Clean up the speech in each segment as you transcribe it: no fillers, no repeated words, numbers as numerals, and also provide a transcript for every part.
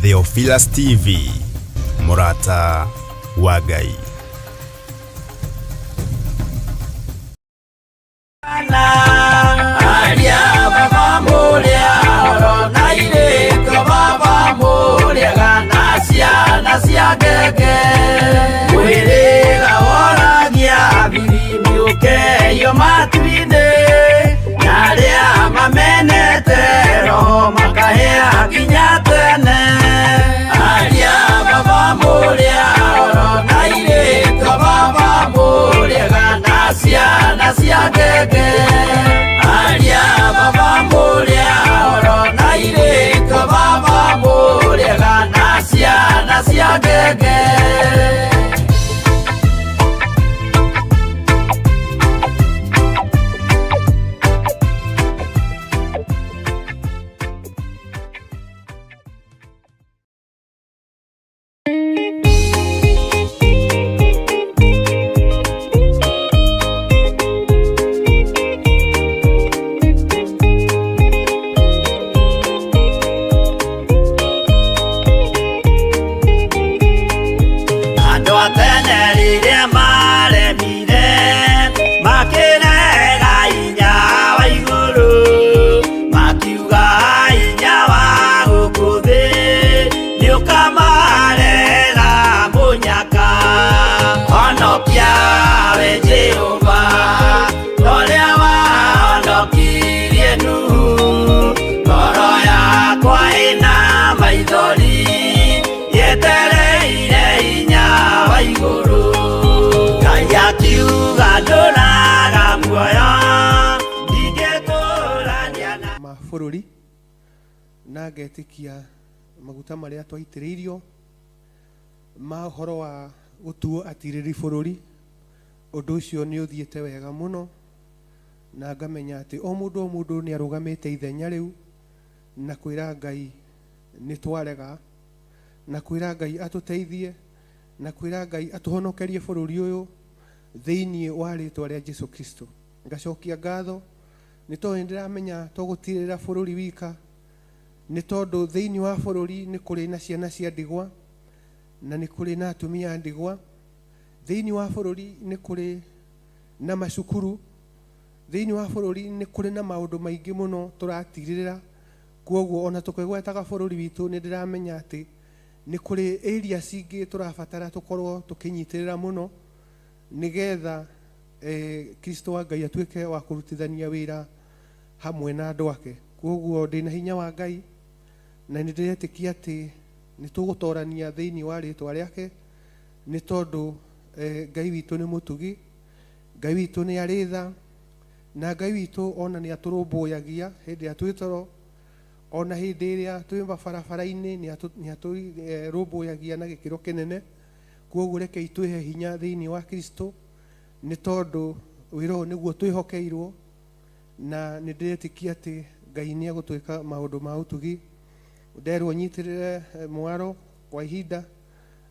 Theophilus TV, Murata wa Ngai. Mabũrũri na ngetikia maguta maria twaitĩrĩirio ma ũhoro wa gũtuo atirĩrĩ bũrũri. Ũndũ ũcio nĩ ũthiĩte wega mũno na ngamenya atĩ o mũndũ nĩ arũgamĩte ithenya rĩu na kwĩra Ngai nĩ twarega, na kwĩra Ngai atũteithie, na kwĩra Ngai atũhonokerie bũrũri ũyũ thĩinĩ wa rĩtwa rĩa Jesũ Kristo. Ngacokia ngatho nĩ tondũ ndiramenya tũgũtirĩra bũrũri wika, nĩ tondũ thĩinĩ wa bũrũri nĩ kũrĩ na ciana cia ndigwa na nĩ kũrĩ na atumia a ndigwa. Thĩinĩ wa bũrũri nĩ kũrĩ na macukuru, thĩinĩ wa bũrũri nĩ kũrĩ na maũndũ maingĩ mũno tũratirĩra. Kwoguo ona tũkwĩgwetaga bũrũri witũ nĩ ndiramenya atĩ nĩ kũrĩ area cingĩ tũrabatara tũkorwo tũkĩnyitĩrĩra mũno nĩgetha Kristo wa Ngai atuĩke wa kũrutithania wĩra hamwe na andũ ake. Kwoguo ndĩna hinya wa Ngai na nĩ ndĩretĩkia atĩ nĩ tũgũtorania thĩinĩ wa rĩtwa rĩake, nĩ tondũ Ngai witũ nĩ mũtugi, Ngai witũ nĩ arĩ tha, na Ngai witũ ona nĩ atũrũmbũyagia hĩndĩ ĩrĩa twĩ toro, ona hĩndĩ ĩrĩa twĩ barabara-inĩ nĩ atũrũmbũyagia na gĩkĩro kĩnene. Kwoguo rekei twĩhe hinya thĩinĩ wa Kristo, nĩ tondũ wĩra ũyũ nĩguo twĩhokeirwo, na nĩ ndĩretĩkia atĩ Ngai nĩ agũtwĩka maũndũ ma ũtugi. Nderwo nyitĩrĩre mwaro kwa ihinda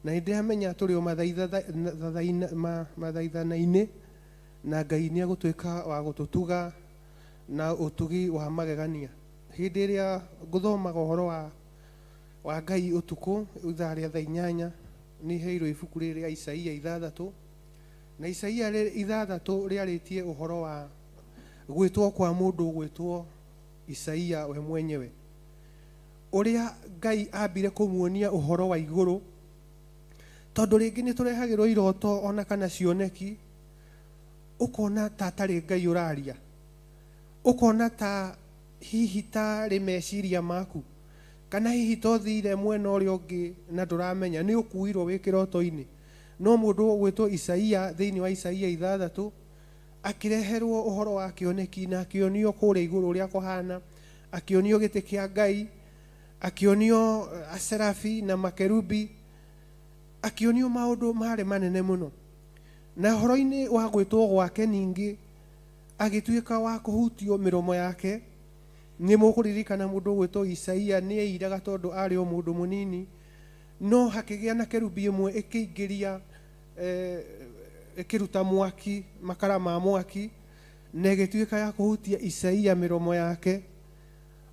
na nĩ ndĩramenya tũrĩ o mathaithana-inĩ, na Ngai nĩ agũtwĩka wa gũtũtuga na ũtugi wa magegania. Hĩndĩ ĩrĩa ngũthomaga ũhoro wa Ngai ũtukũ ithaa rĩa thaa 8 nĩ heirwo ibuku rĩrĩ rĩa Isaia 6, na Isaia 6 rĩarĩtie ũhoro wa gwĩtwo kwa mũndũ gwĩtwo Isaia we mwenyewe, ũrĩa Ngai ambire kũmuonia ũhoro wa igũrũ. Tondũ rĩngĩ nĩ tũrehagĩrwo iroto ona kana cioneki, ũkona ta tarĩ Ngai ũraria, ũkona ta hihi tarĩ meciria maku, kana hihi tothire mwena ũrĩa ũngĩ na ndũramenya nĩ ũkuirwo wĩ kĩroto-inĩ. No mũndũ gwĩtwo Isaia thĩinĩ wa Isaia 6 akĩreherwo ũhoro wa kĩoneki na akĩonio kũrĩa igũrũ ũrĩa kũhana, akĩonio gĩtĩ kĩa Ngai, akĩonio aserafi na makerubi, akĩonio maũndũ marĩ manene mũno. Na ũhoro-inĩ wa gwĩtwo gwake ningĩ agĩtuĩka wa kũhutio mĩromo yake. Nĩ mũkũririkana mũndũ gwĩtwo Isaia nĩ eiraga tondũ arĩ o mũndũ mũnini, no hakĩgĩa na kerubi ĩmwe ĩkĩingĩria ĩkĩruta mwaki, makara ma mwaki, na ĩgĩtuĩka ya kũhutia Isaia mĩromo yake.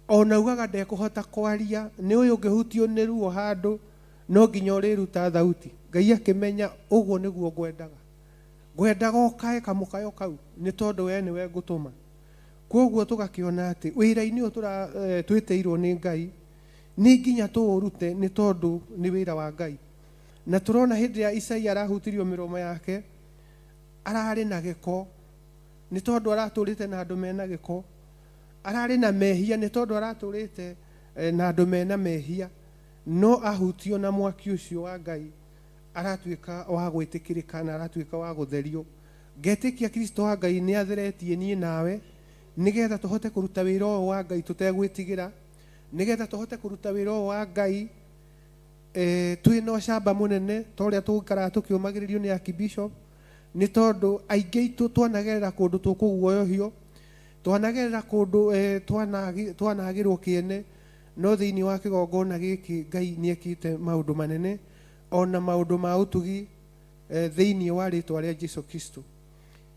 ona ugaga ndekuhota kwaria ni uyu ngihutio ni ruo handu no nginya uriruta thauti Ngai akimenya uguo niguo ngwendaga okae kamukayo kau ni tondu we niwe ngutuma koguo tugakiona ati wira-ini uyu twiteirwo ni Ngai ni nginya tuurute ni tondu ni wira wa Ngai na turona hindi ya Isaia arahutirio miromo yake arari na giko ni tondu araturite na andu mena giko arari na mehia ni tondu araturite na andu mena mehia no ahutio na mwaki ucio wa Ngai aratuika wa gwitikirika na aratuika wa gutherio ngetikia Kristo wa Ngai ni atheretie nie nawe nigetha tuhote kuruta wira wa Ngai tutegwitigira nigetha tuhote kuruta wira wa Ngai twina ucamba munene toria tukara tukiumagiririo ni Archbishop ni tondu aingi itu twanagerera kundu tukuguoyohio twanagerera kundu twanagirwo kiene no thiini wa kigongona giki Ngai ni ekite maundu manene ona maundu ma utugi thiini wa ritwa ria Jesu Kristo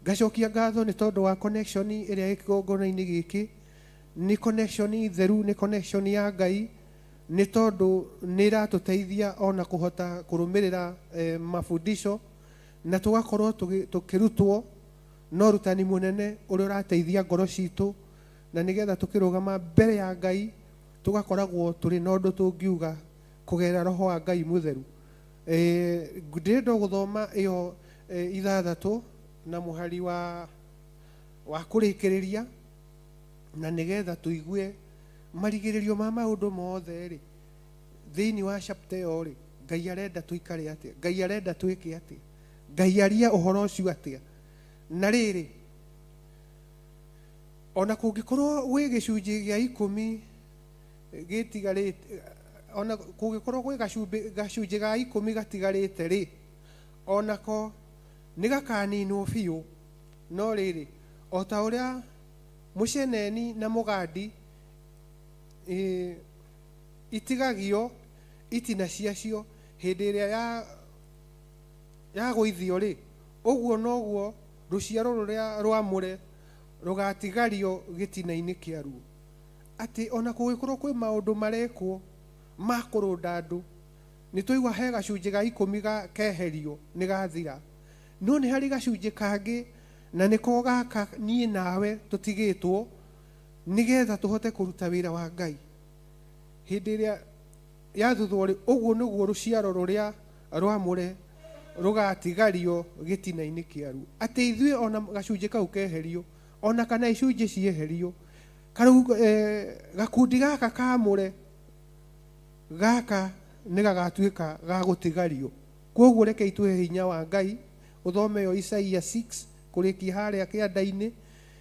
gacokia ngatho ni tondu wa connection iria ikigongona-ini giki ni connection theru ni connection ya Ngai ni tondu ni iratuteithia ona kuhota kurumirira mafundisho na tugakorwo tukirutwo no rutani munene uria urateithia ngoro citu na nigetha tukirugama mbere ya Ngai tugakoragwo turi na undu tungiuga kugera roho wa Ngai mutheru ndirenda guthoma iyo ithathatu na muhari wa kurikiriria na nigetha tuigue marigiririo ma maundu mothe ri thiini wa chapter yo ri Ngai arenda tuikare atia Ngai arenda twike atia Ngai aria uhoro ucio atia na riri ona kungikorwo gwi gicunji gia 10 gitigarite ona kungikorwo gwi gacunji ga 10 gatigarite ri onako ni gakaninwo biu no riri o ta uria muceneni na mugandi itigagio itina ciacio hindi iria ya guithio ri uguo noguo ruciaro ruria rwamure rugatigario gitina-ini kia ruo ati ona kugikorwo kwi maundu marekwo ma kurunda andu ni tuigwa he gacunji ga 10 gakeherio ni gathira no ni hari gacunji kangi na niko gaka nie nawe tutigitwo nigetha tuhote kuruta wira wa Ngai hindi iria yathuthwo ri uguo niguo ruciaro ruria rwamure rugatigario gitina-ini kia ruo ati ithui ona gacunji kau keherio ona kana icunji cieherio karu gakundi gaka kamure gaka ni gagatuika ga gutigario koguo reke itwe hinya wa Ngai uthome yo Isaia 6 kuriki haria kianda-ini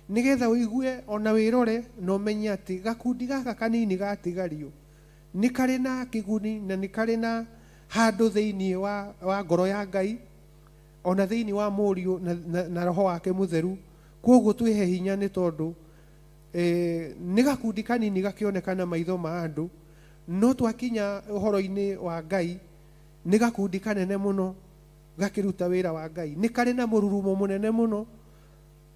nigetha uigue ona wirore no menye ati gakundi gaka kanini gatigario ni kari na kiguni na ni kari na handu thiini wa ngoro ya Ngai ona thiini wa murio na roho wake mutheru koguo twihe hinya ni tondu ni gakundi kanini gakionekana maitho ma andu no twakinya uhoro-ini wa Ngai ni gakundi kanene muno gakiruta wira wa Ngai ni kari na mururumo munene muno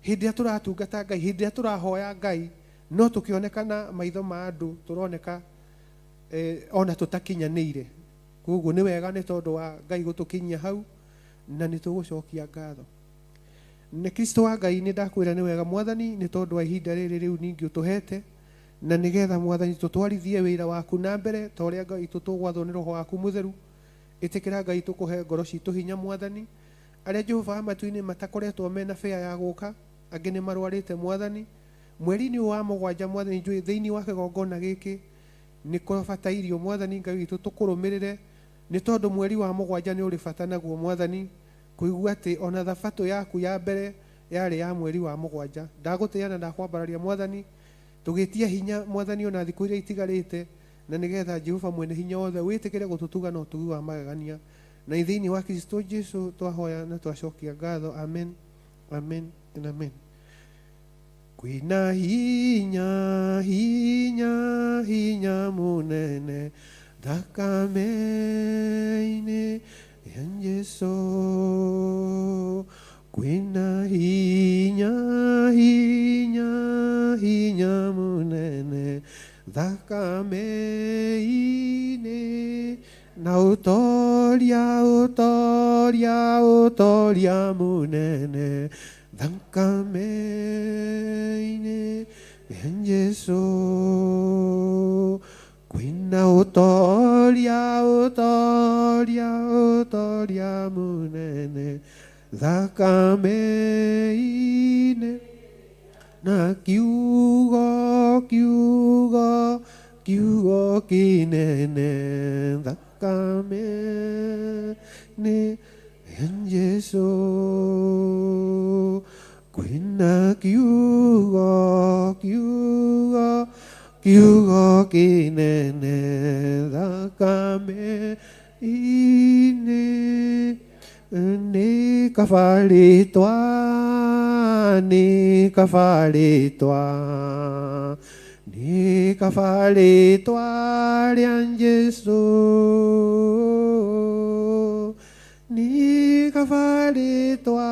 hindi ya turatungata Ngai hindi ya turahoya Ngai no tukionekana maitho ma andu turoneka ona tutakinyanire koguo ni wega ni tondu wa Ngai gutukinyia hau na ni tugucokia ngatho ni Kristo wa Ngai ni ndakwira ni wega Mwathani ni tondu wa ihinda riri riu ningi utuhete na nigetha Mwathani tutwarithie wira waku na mbere ta uria Ngai tutugwathwo ni roho waku mutheru itikira Ngai tukuhe ngoro citu hinya Mwathani aria Jehova matu-ini matakoretwo mena fea ya guka angi ni marwarite Mwathani mweri-ini wa 7 Mwathani njui thiini wa kigongona giki ni kubatairio Mwathani Ngai witu tukurumirire ni tondu mweri wa 7 ni uri bata naguo Mwathani kuigua ati ona thabato yaku ya mbere yari ya mweri wa 7 ndagutiana ndakwambararia Mwathani tugitia hinya Mwathani ona thiku iria itigarite na nigetha Jehova mwene hinya wothe witikire gututuga na utugi wa magegania na thiini wa Kristo Jesu twahoya na twacokia ngatho amen amen and amen kwina hinya hinya hinya munene thakame-ini ya Jesu kwina hinya hinya hinya munene thakame-inĩ na ũtoria mũnene thakame-inĩ ya Jesũ kwĩna ũtoria mũnene thakame-inĩ na kiugo kĩnene thakame-inĩ ya Jesũ kwĩna kiugo kĩnene thakame-inĩ nĩ kabarĩtwa rĩa Jesũ nĩ kabarĩtwa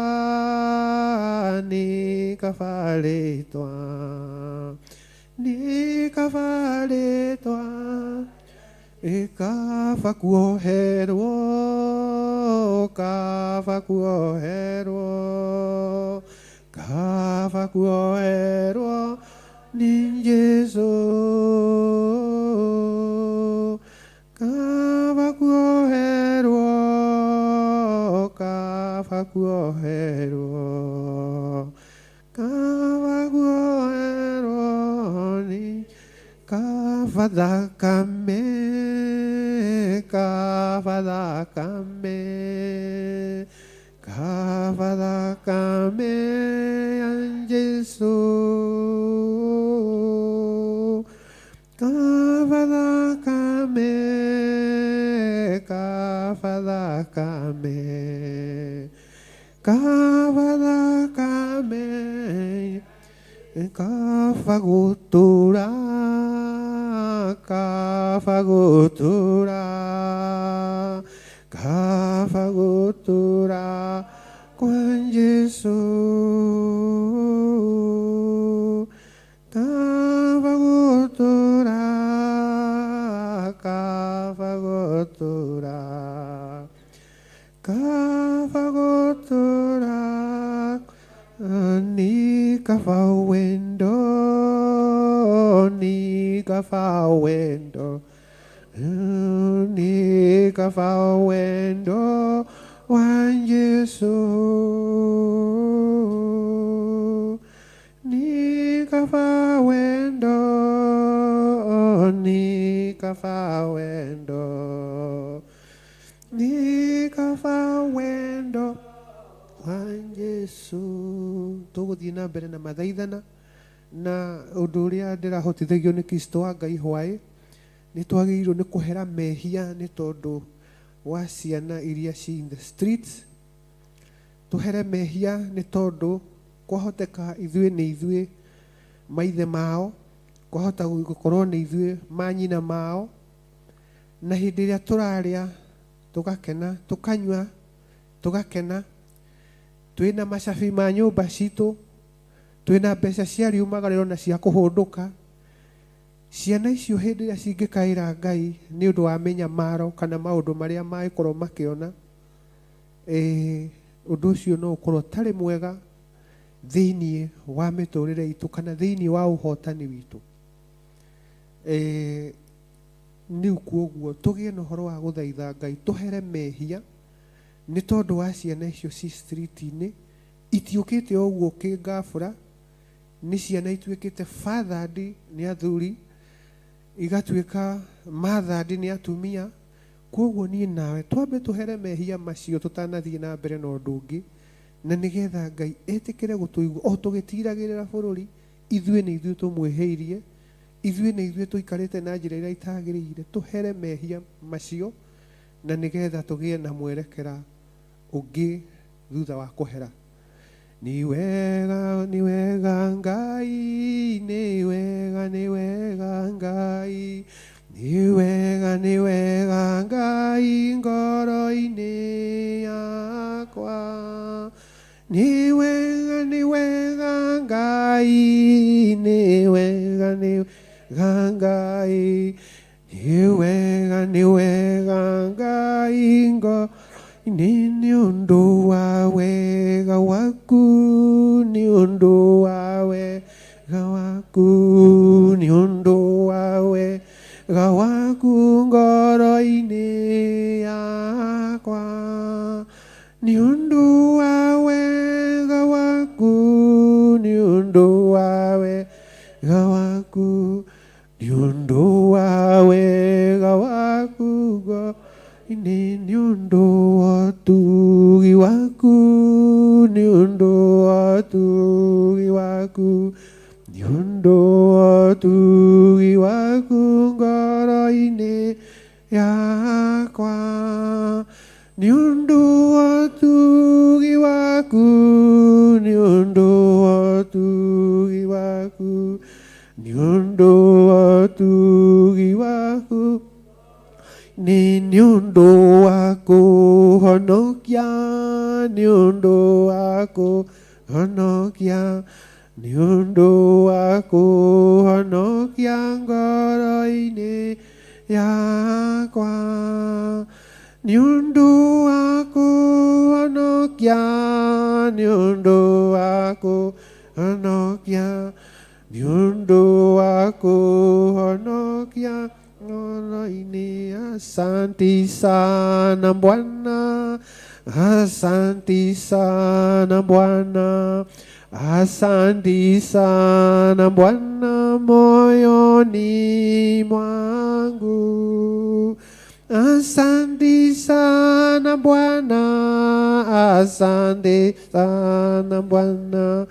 kaba kuoherwo nĩ Jesũ kaba kuoherwo nĩ kaba thakame ya Jesũ kaba thakame kaba gũtũra kwa Jesũ kaba gũtũra ni kaba wendo wa Jesũ ni kaba wendo wa Jesũ tũgũthiĩ na mbere na mathaithana na ũndũ ũrĩa ndĩrahotithagio nĩ Kristo wa Ngai hwaĩ nĩ twagĩrĩirwo nĩ kũhera mehia nĩ tondũ wa ciana iria ci in the streets tũhere mehia nĩ tondũ kwahoteka ithuĩ maithe mao kwahota gũkorwo nĩ ithuĩ manyina mao na hĩndĩ ĩrĩa tũrarĩa tũgakena tũkanyua tũgakena twĩna macabi ma nyũmba citũ twĩna mbeca cia riumagarĩro na cia kũhũndũka ciana icio hĩndĩ ĩrĩa cingĩkaĩra Ngai nĩ ũndũ wa mĩnyamaro kana maũndũ marĩa mangĩkorwo makĩona ũndũ ũcio no ũkorwo tarĩ mwega thĩinĩ wa mĩtũrĩre itũ kana thĩinĩ wa ũhotani witũ nĩ kuoguo tũgĩe na ũhoro wa gũthaitha Ngai tũhere mehia nĩ tondũ wa ciana icio ci street-inĩ itiũkĩte ũguo kĩngabũra nĩ ciana ituĩkĩte fathered nĩ athuri igatuĩka mothered nĩ atumia kuoguo niĩ nawe twambe tũhere mehia macio tũtanathiĩ na mbere na ũndũ ũngĩ na nĩgetha Ngai etĩkĩre gũtũigua o tũgĩtiragĩrĩra bũrũri ithuĩ nĩ ithuĩ tũmwĩhĩirie ithuĩ nĩ ithuĩ tũikarĩte na njĩra ĩrĩa itagĩrĩire tũhere mehia macio na nĩgetha tũgĩe na mwerekera ũngĩ thutha wa kũhera ni wega Ngai ni wega Ngai ni wega Ngai ngoro-inĩ yakwa ni wega Ngai ni wega Ngai nĩ wega Ngai nĩ ũndũ wa wega waku, nĩ ũndũ wa wega waku, nĩ ũndũ wa wega waku ngoro-inĩ yakwa, nĩ ũndũ wa wega waku, nĩ ũndũ wa wega waku, nĩ ũndũ wa wega waku ngoro-inĩ, nĩ ũndũ wa ũtugi waku, nĩ ũndũ wa ũtugi waku, nĩ ũndũ wa ũtugi waku ngoro-inĩ yakwa, nĩ ũndũ wa ũtugi waku, nĩ ũndũ wa ũtugi waku, nĩ ũndũ wa ũtugi waku, nĩ ũndũ wa kũhonokia, nĩ ũndũ wa kũhonokia, nĩ ũndũ wa kũhonokia ngoro-inĩ yakwa, nĩ ũndũ wa kũhonokia, nĩ ũndũ wa kũhonokia, nĩ ũndũ wa kũhonokia ngoro-inĩ. Asanti sana Bwana, asanti sana Bwana, asanti sana Bwana moyoni mwangu, asanti sana Bwana, asante sana Bwana,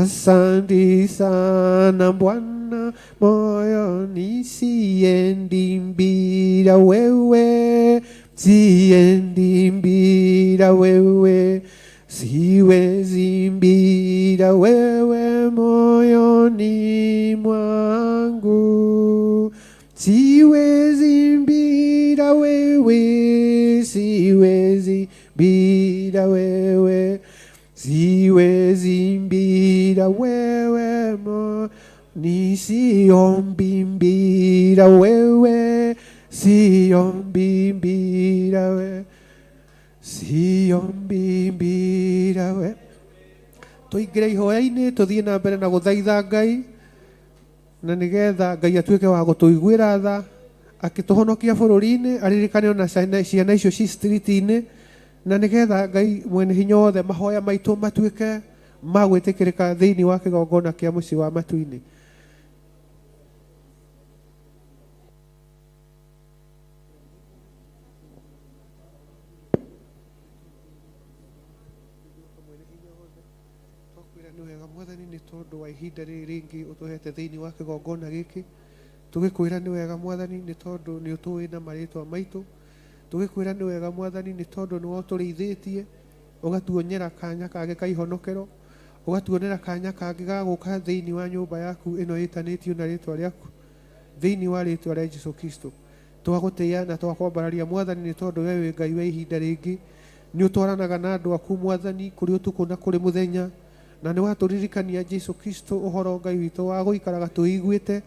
asante sana Bwana moyoni, siendi bila wewe, siendi bila wewe, siwezi bila wewe moyoni mwangu, siwezi bila wewe, siwezi bila wewe, siwezi bila wewe moyoni, siombi bila wewe, siombi bila wewe, siombi bila wewe. Tuingire ihoya-inĩ tuthie na mbere na guthaitha Ngai, na nigetha Ngai atuĩke wa gũtũiguĩra tha, akĩtũhonokia bũrũri-inĩ, aririkane ona ciana icio ci street-inĩ, na nigetha Ngai mwene hinya wothe mahoya maitũ matuĩke ma gwĩtĩkĩrĩka thĩinĩ wa kĩgongona kĩa mũciĩ wa matu-inĩ. Mwathani nĩ tondũ wa ihinda rĩrĩ rĩngĩ ũtũhete thĩinĩ wa kĩgongona gĩkĩ, tũgĩkwĩra nĩ wega Mwathani nĩ tondũ nĩ ũtũĩ na marĩtwa maitũ, tũgĩkwĩra nĩ wega Mwathani nĩ tondũ nĩwe ũtũrĩithĩtie, ũgatuonyera kanya kangĩ ka ihonokero, ũgatuonera kanya kangĩ ga gũka thĩinĩ wa nyũmba yaku ĩno ĩtanĩtio na rĩtwa rĩaku, thĩinĩ wa rĩtwa rĩa Jesũ Kristo. Twagũtĩĩa na twakwambararia Mwathani nĩ tondũ wee wĩ Ngai wa ihinda rĩngĩ, nĩ ũtwaranaga na andũ aku Mwathani kũrĩ ũtukũ na kũrĩ mũthenya, na nĩ watũririkania Jesũ Kristo ũhoro Ngai witũ wa gũikaraga tũiguĩte,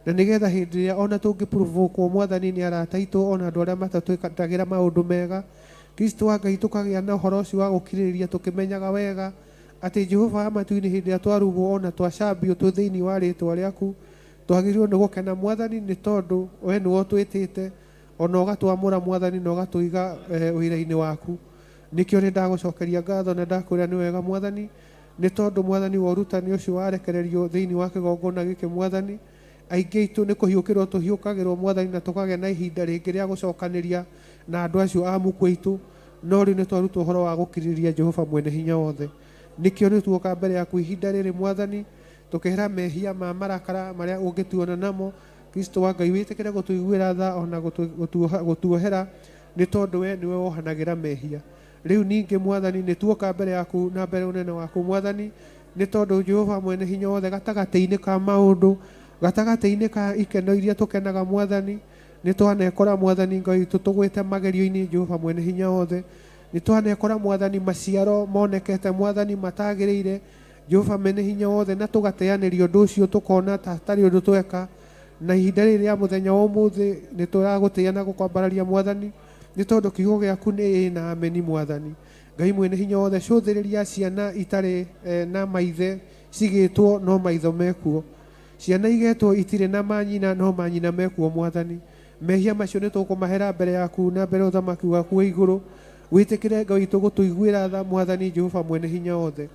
na nigetha hĩndĩ ĩrĩa ona tũngĩprovokwo Mwathani nĩ arata aitũ, ona andũ arĩa matatwĩkagĩra maũndũ mega, Kristo wa Ngai tũkagĩa na ũhoro ũcio wa gũkirĩrĩria tũkĩmenyaga wega atĩ Jehova matu-inĩ hĩndĩ ĩrĩa twarugwo ona twacambio twĩ thĩinĩ wa rĩtwa rĩaku, twagĩrĩirwo nĩ gũkena Mwathani nĩ tondũ we nĩwe ũtwĩtĩte, ona ũgatwamũra Mwathani na ũgatũiga wĩra-inĩ waku. Nĩkĩo nĩ ndagũcokeria ngatho na ndakwĩra nĩ wega Mwathani, nĩ tondũ Mwathani wa ũrutani ũcio warekererio thĩinĩ wa kĩgongona gĩkĩ Mwathani, aingĩ aitũ nĩ kũhiũkĩrwo tũhiũkagĩrwo Mwathani, na tũkagĩa na ihinda rĩngĩ rĩa gũcokanĩria na andũ acio a mũkũ aitũ, no rĩu nĩ twarutwo ũhoro wa gũkirĩrĩria Jehova mwene hinya wothe. Nĩkĩo nĩ tuoka mbere yaku ihinda rĩrĩ Mwathani, tũkĩhera mehia ma marakara marĩa ũngĩtuona namo. Kristo wa Ngai wĩtĩkĩre gũtũiguĩra tha ona gũtuohera, nĩ tondũ we nĩwe wohanagĩra mehia. Rĩu ningĩ Mwathani nĩ tuoka mbere yaku na mbere ũnene waku Mwathani, nĩ tondũ Jehova mwene hinya wothe gatagatĩ-inĩ ka maũndũ, gatagatĩ-inĩ ka ikeno iria tũkenaga Mwathani, nĩ twanekora Mwathani Ngai tũtũgwĩte magerio-inĩ Jehova mwene hinya wothe, nĩ twanekora Mwathani maciaro monekete Mwathani matagĩrĩire Jehova mwene hinya wothe, na tũgateanĩrio ũndũ ũcio tũkona ta hatarĩ ũndũ tweka, na ihinda rĩrĩ rĩa mũthenya wa ũmũthĩ nĩ tũragũtĩĩa na gũkwambararia Mwathani nĩ tondũ kiugo gĩaku nĩ na ameni Mwathani. Ngai mwene hinya wothe, cũthĩrĩria ciana itarĩ na maithe cigĩtwo no maitho mekuo, ciana igetwo itirĩ na manyina no manyina mekuo Mwathani. Mehia macio nĩ tũkũmahera mbere yaku na mbere ũthamaki waku wa igũrũ. Wĩtĩkĩre Ngai witũ gũtũiguĩra tha Mwathani Jehova mwene hinya wothe,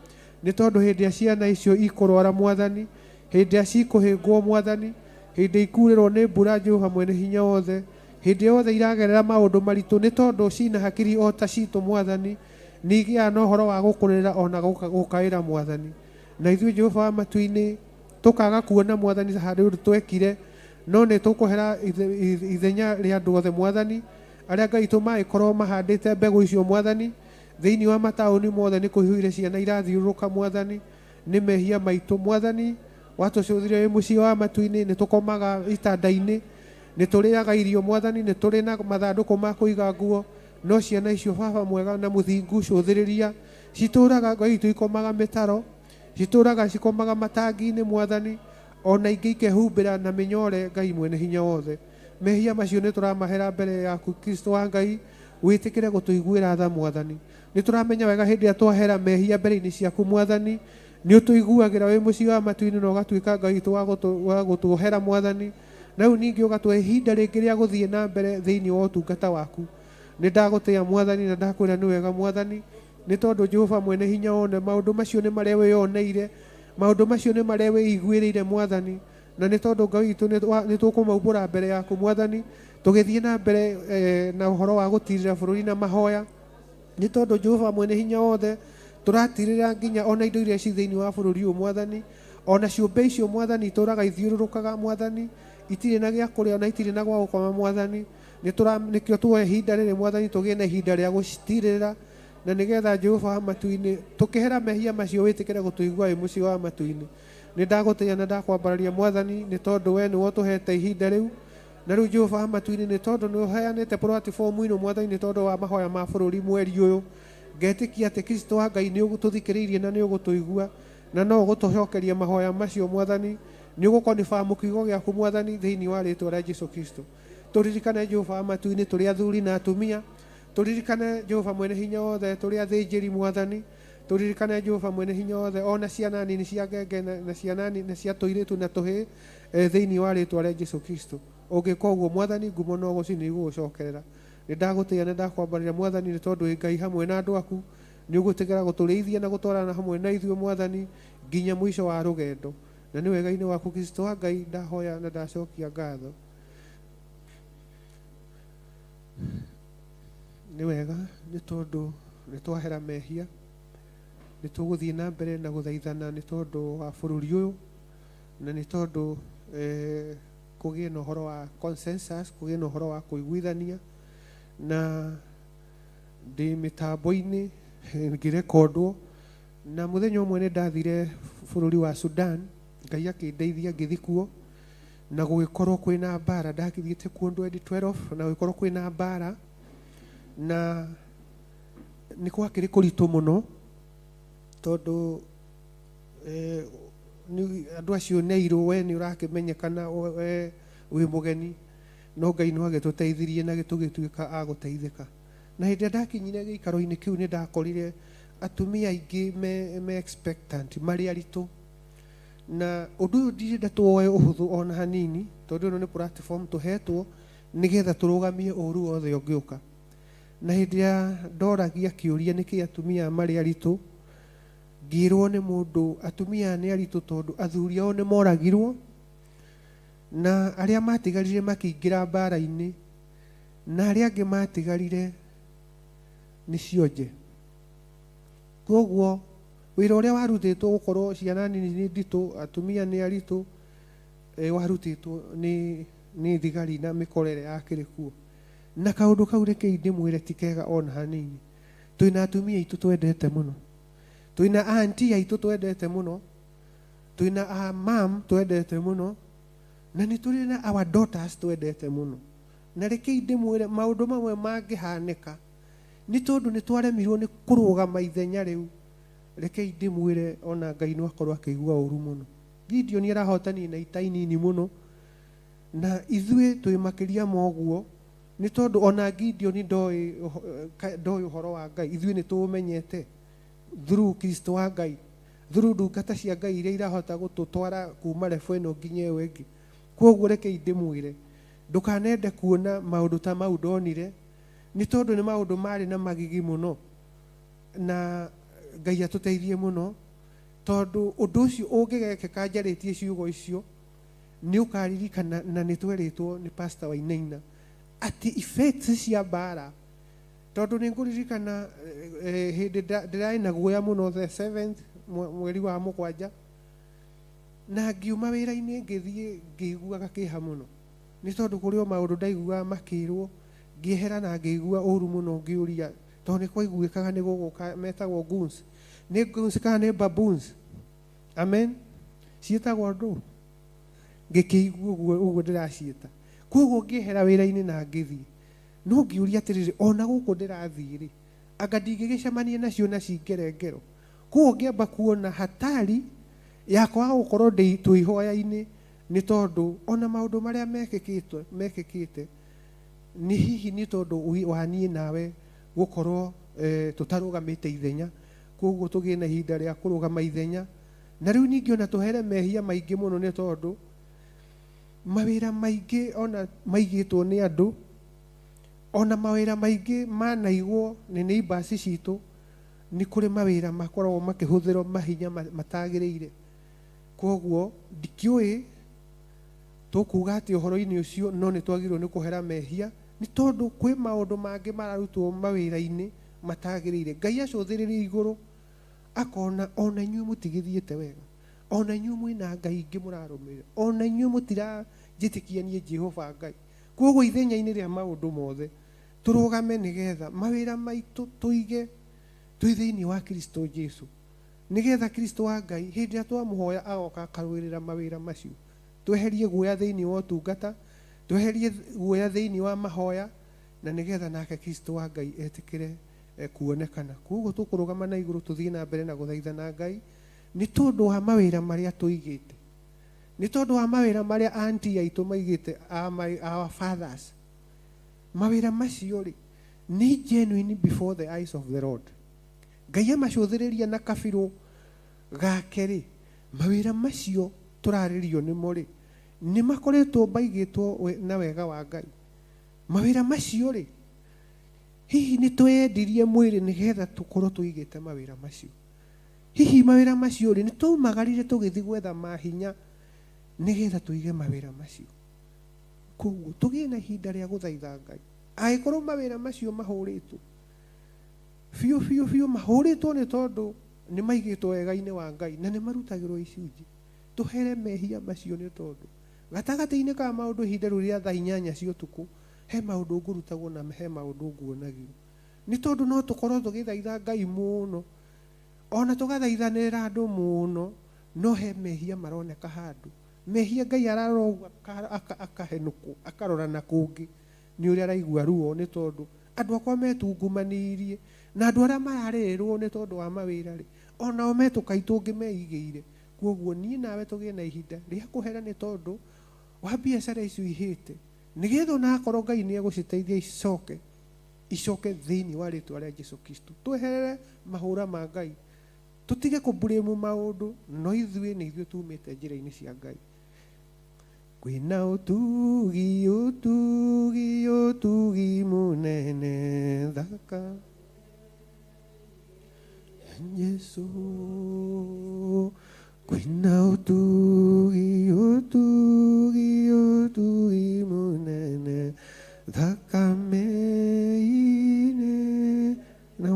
nĩ tondũ hĩndĩ ya ciana icio ikũrwara Mwathani, hĩndĩ ya cikũhĩngwo Mwathani, hĩndĩ ikurĩrwo nĩ mbura Jehova mwene hinya wothe, hĩndĩ yothe iragerera maũndũ maritũ nĩ tondũ cina hakiri o ta citũ Mwathani, nĩigĩaga na ũhoro wa gũkũrĩra ona gũkaĩra Mwathani. Na ithuĩ Jehova wa matu-inĩ tũkaga kuona Mwathani handũ twekire, no nĩ tũkũhera ithenya rĩa andũ othe Mwathani arĩa Ngai witũ mangĩkorwo mahandĩte mbegũ icio Mwathani thĩinĩ wa mataũni mothe, nĩ kũhiũhĩria ciana irathiũrũrũka Mwathani, nĩ mehia maitũ Mwathani. Watũcũthĩrĩria wĩ mũciĩ wa matu-inĩ, nĩ tũkomaga itanda-inĩ, nĩ tũrĩaga irio Mwathani, nĩ tũrĩ na mathandũkũ ma kũiga nguo, no ciana icio Baba mwega na mũthingu cũthĩrĩria citũraga Ngai witũ ikomaga mĩtaro, citũraga cikomaga matangi-inĩ Mwathani, ona ingĩ ikehumbĩra na mĩnyore Ngai mwene hinya wothe. Mehia macio nĩ tũramahera mbere yaku Kristo wa Ngai, wĩtĩkĩre gũtũiguĩra tha Mwathani. Nĩ tũramenya wega hĩndĩ ĩrĩa twahera mehia mbere-inĩ ciaku Mwathani, nĩ ũtũiguagĩra wĩ mũciĩ wa matu-inĩ na ũgatuĩka Ngai witũ wa gũtũhera Mwathani, na rĩu ningĩ ũgatũhe ihinda rĩngĩ rĩa gũthiĩ na mbere thĩinĩ wa ũtungata waku. Nĩ ndagũtĩĩa Mwathani na ndakwĩra nĩ wega Mwathani, nĩ tondũ Jehova mwene hinya wothe maũndũ macio nĩ marĩa wĩyoneire, maũndũ macio nĩ marĩa wĩiguĩrĩire Mwathani, na nĩ tondũ Ngai witũ nĩ tũkũmaumbũra mbere yaku Mwathani, tũgĩthiĩ na mbere na ũhoro wa gũtirĩra bũrũri na mahoya, nĩ tondũ Jehova mwene hinya wothe tũratirĩra nginya ona indo iria ci thĩinĩ wa bũrũri ũyũ Mwathani, ona ciũmbe icio Mwathani itũraga ithiũrũrũkaga Mwathani, itirĩ na gĩa kũrĩa ona itirĩ na gwa gũkoma Mwathani. Nĩkĩo tuoye ihinda rĩrĩ Mwathani tũgĩe na ihinda rĩa gũcitirĩra, na nĩgetha Jehova wa matu-inĩ tũkĩhera mehia macio wĩtĩkĩre gũtũigua wĩ mũciĩ wa matu-inĩ. Nĩ ndagũtĩĩa na ndakwambararia Mwathani, nĩ tondũ we nĩwe ũtũhete ihinda rĩu, na rĩu Jehova wa matu-inĩ nĩ tondũ nĩ ũheanĩte platform ĩno Mwathani, nĩ tondũ wa mahoya ma bũrũri mweri ũyũ, ngetĩkia atĩ Kristo wa Ngai nĩ ũgũtũthikĩrĩirie na nĩ ũgũtũigua, na no ũgũtũcokeria mahoya macio Mwathani, nĩ ũgũkonibamũ kiugo gĩaku Mwathani thĩinĩ wa rĩĩtwa rĩa Jesũ Kristo. Tũririkane Jehova wa matu-inĩ tũrĩ athuri na atumia, tũririkane Jehova mwene hinya wothe tũrĩ athĩnjĩri Mwathani, tũririkane Jehova mwene hinya wothe ona ciana nini cia ngenge na ciana nini cia tũirĩtu na tũhĩĩ thĩinĩ wa rĩĩtwa rĩa Jesũ Kristo. Ũngĩka ũguo Mwathani ngumo no gũcinĩ igũgũcokerera. Nĩ ndagũtĩĩa na ndakwambararia Mwathani, nĩ tondũ wĩ Ngai hamwe na andũ aku, nĩ ũgũtigĩra gũtũrĩithia na gũtwarana hamwe na ithuĩ Mwathani nginya mũico wa rũgendo, na nĩ wega-inĩ waku Kristo wa Ngai ndahoya na ndacokia ngatho. Nĩ wega nĩ tondũ nĩ twahera mehia, nĩ tũgũthiĩ na mbere na gũthaithana nĩ tondũ wa bũrũri ũyũ, na nĩ tondũ kũgĩe na ũhoro wa consensus, kũgĩe na ũhoro wa kũiguithania, na ndĩ mĩtambo-inĩ ngĩrekondwo, na mũthenya ũmwe nĩ ndathire bũrũri wa Sudan, Ngai akĩndeithia ngĩthiĩ kuo, na gũgĩkorwo kwĩna mbara. Ndakĩthiĩte kuo 2012 na gũgĩkorwo kwĩna mbara, na nĩ gwakĩrĩ kũritũ mũno tondũ andũ acio nĩ airũ, we nĩ ũrakĩmenyekana wĩ mũgeni, no Ngai no agĩtũteithirie na tũgĩtuĩka a gũteithĩka. Na hĩndĩ ĩrĩa ndakinyire gĩikaro-inĩ kĩu nĩ ndakorire atumia aingĩ me expectant, marĩ aritũ, na ũndũ ũyũ ndirenda tuoe ũhũthũ ona hanini, tondũ ĩno nĩ platform tũhetwo nĩgetha tũrũgamie ũru wothe ũngĩũka. Na hĩndĩ ĩrĩa ndoragia kĩũria nĩkĩ atumia marĩ aritũ, ngĩrwo nĩ mũndũ atumia nĩ aritũ tondũ athuri ao nĩ moragirwo, na arĩa matigarire makĩingĩra mbara-inĩ, na arĩa angĩ matigarire nĩ cionje. Koguo wĩra ũrĩa warutĩtwo gũkorwo ciana nini nĩ nditũ, atumia nĩ aritũ, warutĩtwo nĩ thigari na mĩkorere yakĩrĩ kuo. Na kaũndũ kau reke ndĩmwĩre ti kega ona hanini. Twĩna atumia aitũ twendete mũno, twĩna aunti aitũ twendete mũno, twĩna a mam twendete mũno, na nĩ tũrĩ na our daughters twendete mũno. Na reke ndĩmwĩre maũndũ mamwe mangĩhanĩka nĩ tondũ nĩ twaremirwo nĩ kũrũgama ithenya rĩu, reke ndĩmwĩre ona Ngai no akorwo akĩigua ũru mũno. Gideon arahotanire na ita inini mũno, na ithuĩ twĩ makĩria moguo nĩ tondũ ona Gideon ndoĩ ũhoro wa Ngai, ithuĩ nĩ tũũmenyete through Kristo wa Ngai, through ndungata cia Ngai iria irahota gũtũtwara kuma level ĩno nginya ĩyo ĩngĩ. Koguo rekei ndĩmwĩre ndũkanende kuona maũndũ ta mau ndonire, nĩ tondũ nĩ maũndũ marĩ na magigi mũno, na Ngai atũteithie mũno, tondũ ũndũ ũcio ũngĩgekĩka njarĩtie ciugo icio nĩ ũkaririkana, na nĩ twerĩtwo nĩ Pastor Wainaina atĩ effects cia mbara, tondũ nĩ ngũririkana hĩndĩ ndĩrarĩ na guoya mũno the 7th mweri wa mũgwanja, na ngiuma wĩra-inĩ ngĩthiĩ ngĩiguaga kĩeha mũno, nĩ tondũ kũrĩ o maũndũ ndaiguaga makĩrwo, ngĩehera na ngĩigua ũru mũno, ngĩũria tondũ nĩ kwaiguĩkaga nĩ gũgũka metagwo goons, nĩ goons kana nĩ baboons, amen, ciĩtagwo andũ, ngĩkĩigua ũguo ndĩraciĩta. Koguo ngĩehera wĩra-inĩ na ngĩthiĩ, no ngĩũria atĩrĩrĩ, ona gũkũ ndĩrathiĩ-rĩ, anga ndingĩgĩcemania nacio na cingerengero. Koguo ngĩamba kuona hatari ya kwaga gũkorwo twĩ ihoya-inĩ, nĩ tondũ ona maũndũ marĩa mekĩkĩte nĩ hihi nĩ tondũ wa niĩ nawe gũkorwo tũtarũgamĩte ithenya, koguo tũgĩe na ihinda rĩa kũrũgama ithenya. Na rĩu ningĩ ona tũhere mehia maingĩ mũno, nĩ tondũ mawĩra maingĩ ona maigĩtwo nĩ andũ, ona mawĩra maingĩ manaigwo nĩ neighbors citũ, nĩ kũrĩ mawĩra makoragwo makĩhũthĩrwo mahinya matagĩrĩire. Koguo ndikĩũĩ tũkuga atĩ ũhoro-inĩ ũcio, no nĩ twagĩrĩirwo nĩ kũhera mehia, nĩ tondũ kwĩ maũndũ mangĩ mararutwo mawĩra-inĩ matagĩrĩire. Ngai acũthĩrĩrie igũrũ akona ona inyuĩ mũtigĩthiĩte wega, ona inyuĩ mwĩna Ngai ingĩ mũrarũmĩrĩra, ona inyuĩ mũtiranjĩtĩkia niĩ Jehova Ngai. Koguo ithenya-inĩ rĩa maũndũ mothe tũrũgame nĩgetha mawĩra maitũ tũige twĩ thĩinĩ wa Kristo Jesu, nĩgetha Kristo wa Ngai hĩndĩ ĩrĩa twamũhoya agoka akarũĩrĩra mawĩra macio. Tweherie guoya thĩinĩ wa ũtungata, tweherie guoya thĩinĩ wa mahoya, na nĩgetha nake Kristo wa Ngai etĩkĩre kuonekana. Koguo tũkũrũgama na igũrũ tũthiĩ na mbere na gũthaithana Ngai nĩ tondũ wa mawĩra marĩa tũigĩte, nĩ tondũ wa mawĩra marĩa auntie aitũ maigĩte, our fathers. Mawĩra macio-rĩ nĩ genuine before the eyes of the Lord. Ngai amacũthĩrĩria na kabirũ gake-rĩ, mawĩra macio tũrarĩrio nĩmo-rĩ nĩ makoretwo maigĩtwo na wega wa Ngai. Mawĩra macio-rĩ hihi nĩ tweyendirie mwĩrĩ nĩgetha tũkorwo tũigĩte mawĩra macio. Hihi mawĩra macio-rĩ nĩ tũmagarire tũgĩthiĩ gwetha mahinya nĩgetha tũige mawĩra macio. Koguo tũgĩe na ihinda rĩa gũthaitha Ngai. Angĩkorwo mawĩra macio mahũrĩtwo biũ mahũrĩtwo nĩ tondũ nĩ maigĩtwo wega-inĩ wa Ngai na nĩ marutagĩrwo icunjĩ, tũhere mehia macio, nĩ tondũ gatagatĩ-inĩ ka maũndũ ihinda rĩu rĩa thaa 8 cia ũtukũ he maũndũ ngũrutagwo na he maũndũ nguonagio. Nĩ tondũ no tũkorwo tũgĩthaitha Ngai mũno, ona tũgathaithanĩrĩra andũ mũno, no he mehia maroneka handũ. Mehia Ngai ararora akahenũkwo akarora na kũngĩ, nĩ ũrĩa araigua ruo, nĩ tondũ andũ akwa metungumanĩirie na andũ arĩa mararĩrĩrwo nĩ tondũ wa mawĩra-rĩ, onao metũkai tũngĩ meigĩire. Koguo niĩ nawe tũgĩe na ihinda rĩa kũhera, nĩ tondũ wa biacara icio ihĩte, nĩgetha onakorwo Ngai nĩ egũciteithia icoke thĩinĩ wa rĩtwa rĩa Jesũ Kristo. Tweherere mahũra ma Ngai, tũtige kũblame maũndũ, no ithuĩ nĩ ithuĩ tumĩte njĩra-inĩ cia Ngai. Kwĩna ũtugi mũnene thaka Jesũ, kwĩna ũtugi mũnene thakame-inĩ na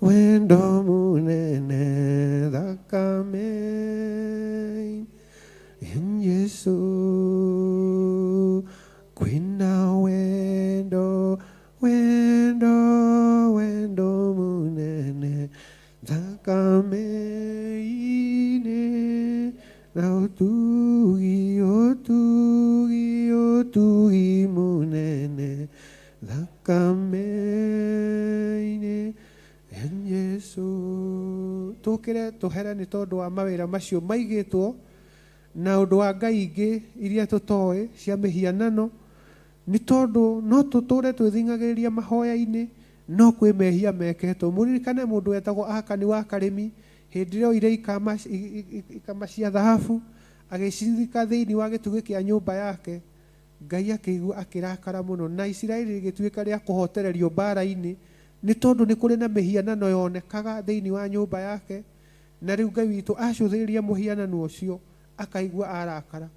wendo mũnene thakame Jesũ, kwĩna wendo mũnene thakame-inĩ na ũtugi mũnene thakame-inĩ Jesũ. Tũkĩre tũhere nĩ tondũ wa mawĩra macio maigĩtwo na ũndũ wa ngai ingĩ iria tũtoĩ cia mĩhianano, nĩ tondũ no tũtũre twĩthingagĩrĩria mahoya-inĩ, no kwĩ mehia meketwo. Mũririkane mũndũ wetagwo Akani wa Karĩmi, hĩndĩ ĩrĩa oire ikama cia thahabu agĩcithika thĩinĩ wa gĩtugĩ kĩa nyũmba yake, Ngai akĩigua akĩrakara mũno, na Isiraeli rĩgĩtuĩka rĩa kũhotererio mbara-inĩ, nĩ tondũ nĩ kũrĩ na mĩhianano yonekaga thĩinĩ wa nyũmba yake. Na rĩu Ngai witũ acũthĩrĩria mũhianano ũcio akaigua arakara.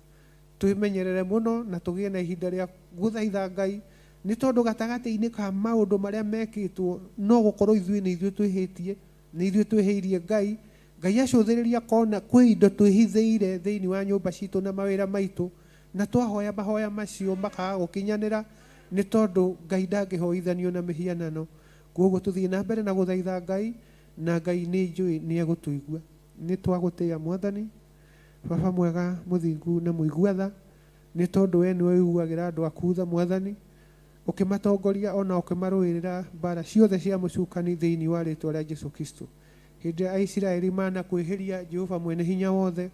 Twĩmenyerere mũno na tũgĩe na ihinda rĩa gũthaitha Ngai, nĩ tondũ gatagatĩ-inĩ ka maũndũ marĩa mekĩtwo no gũkorwo ithuĩ nĩ ithuĩ twĩhĩtie, nĩ ithuĩ twĩhĩirie Ngai. Ngai acũthĩrĩria kona kwĩ indo twĩhithĩire thĩinĩ wa nyũmba citũ na mawĩra maitũ, na twahoya mahoya macio makaga gũkinyanĩra, nĩ tondũ Ngai ndangĩhoithanio na mĩhianano. Koguo tũthiĩ na mbere na gũthaitha Ngai, na Ngai nĩ njũĩ nĩ egũtũigua. Nĩ twagũtĩĩa Mwathani. Baba mwega, mũthingu na mũigua tha, nĩ tondũ we nĩwe ũiguagĩra andũ aku tha Mwathani, ũkĩmatongoria ona ũkĩmarũĩrĩra mbara ciothe cia mũcukani thĩinĩ wa rĩtwa rĩa Jesũ Kristo. Hĩndĩ ya Isiraeli mana kwĩhĩria Jehova mwene hinya wothe,